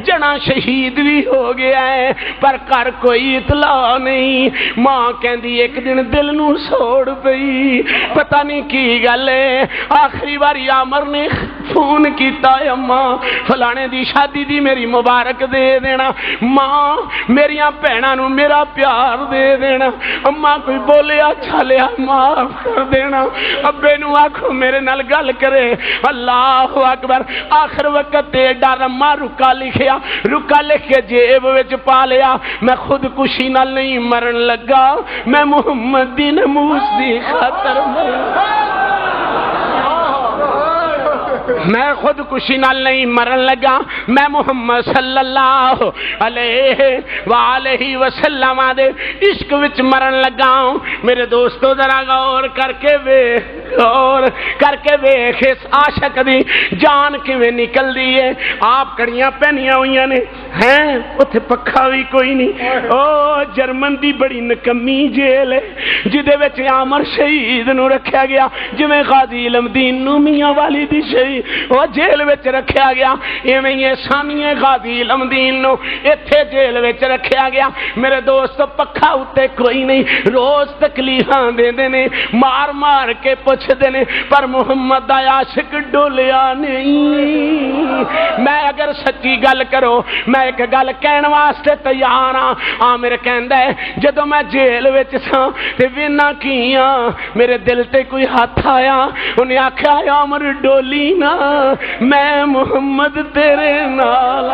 جنا شہید بھی ہو گیا ہے پر کر کوئی اطلاع نہیں ماں کہندی ایک دن دل نو سوڑ پئی پتہ نہیں کی گل ہے آخری باری عامر نے فون کیتا ہے اماں فلانے دی شادی دی میری مبارک دے دینا ماں میریاں بہناں نو میرا پیار دے دینا اماں کوئی بولیا چھالیا معاف کر دینا ابے نو آکھو میرے نال گل کرے اللہ اکبر آخر وقت تے ڈرما رکا لکھ کے جیب وچ پا لیا میں خودکشی نال نہیں مرن لگا میں محمد دی نموز دی خاطر میں خودکشی نال نہیں مرن لگا میں محمد صلی اللہ علیہ وآلہ وسلم دے عشق وچ مرن لگا میرے دوستو ذرا غور کر کے وے اور کر کے ویکھ اس عاشق دی جان کیویں نکل دی ہے. آپ کڑیاں پہنیاں ہوئیاں نے ہیں اوتھے پکھا بھی کوئی نہیں. او جرمن دی بڑی نکمی جیل ہے جدے وچ عامر شہید نو رکھیا گیا جویں غازی علم دین نو میاں والی دی شہید او جیل وچ رکھیا گیا ایویں ہی سامی غازی علم دین نو ایتھے جیل وچ رکھیا گیا. میرے دوست پکھا اتے کوئی نہیں, روز تکلیفاں دیندے نے, مار مار کے پوچھدے نے, پر محمد دا عاشق ڈولیا نہیں. میں اگر سچی گل کرو میں ایک گل کہن واسطے تیار ہاں. عامر کہندا ہے جدوں میں جیل وچ ساں تے وینا کیاں میرے دل تے کوئی ہاتھ آیا, انہیں آکھیا عامر ڈولی نا میں محمد تیرے نال.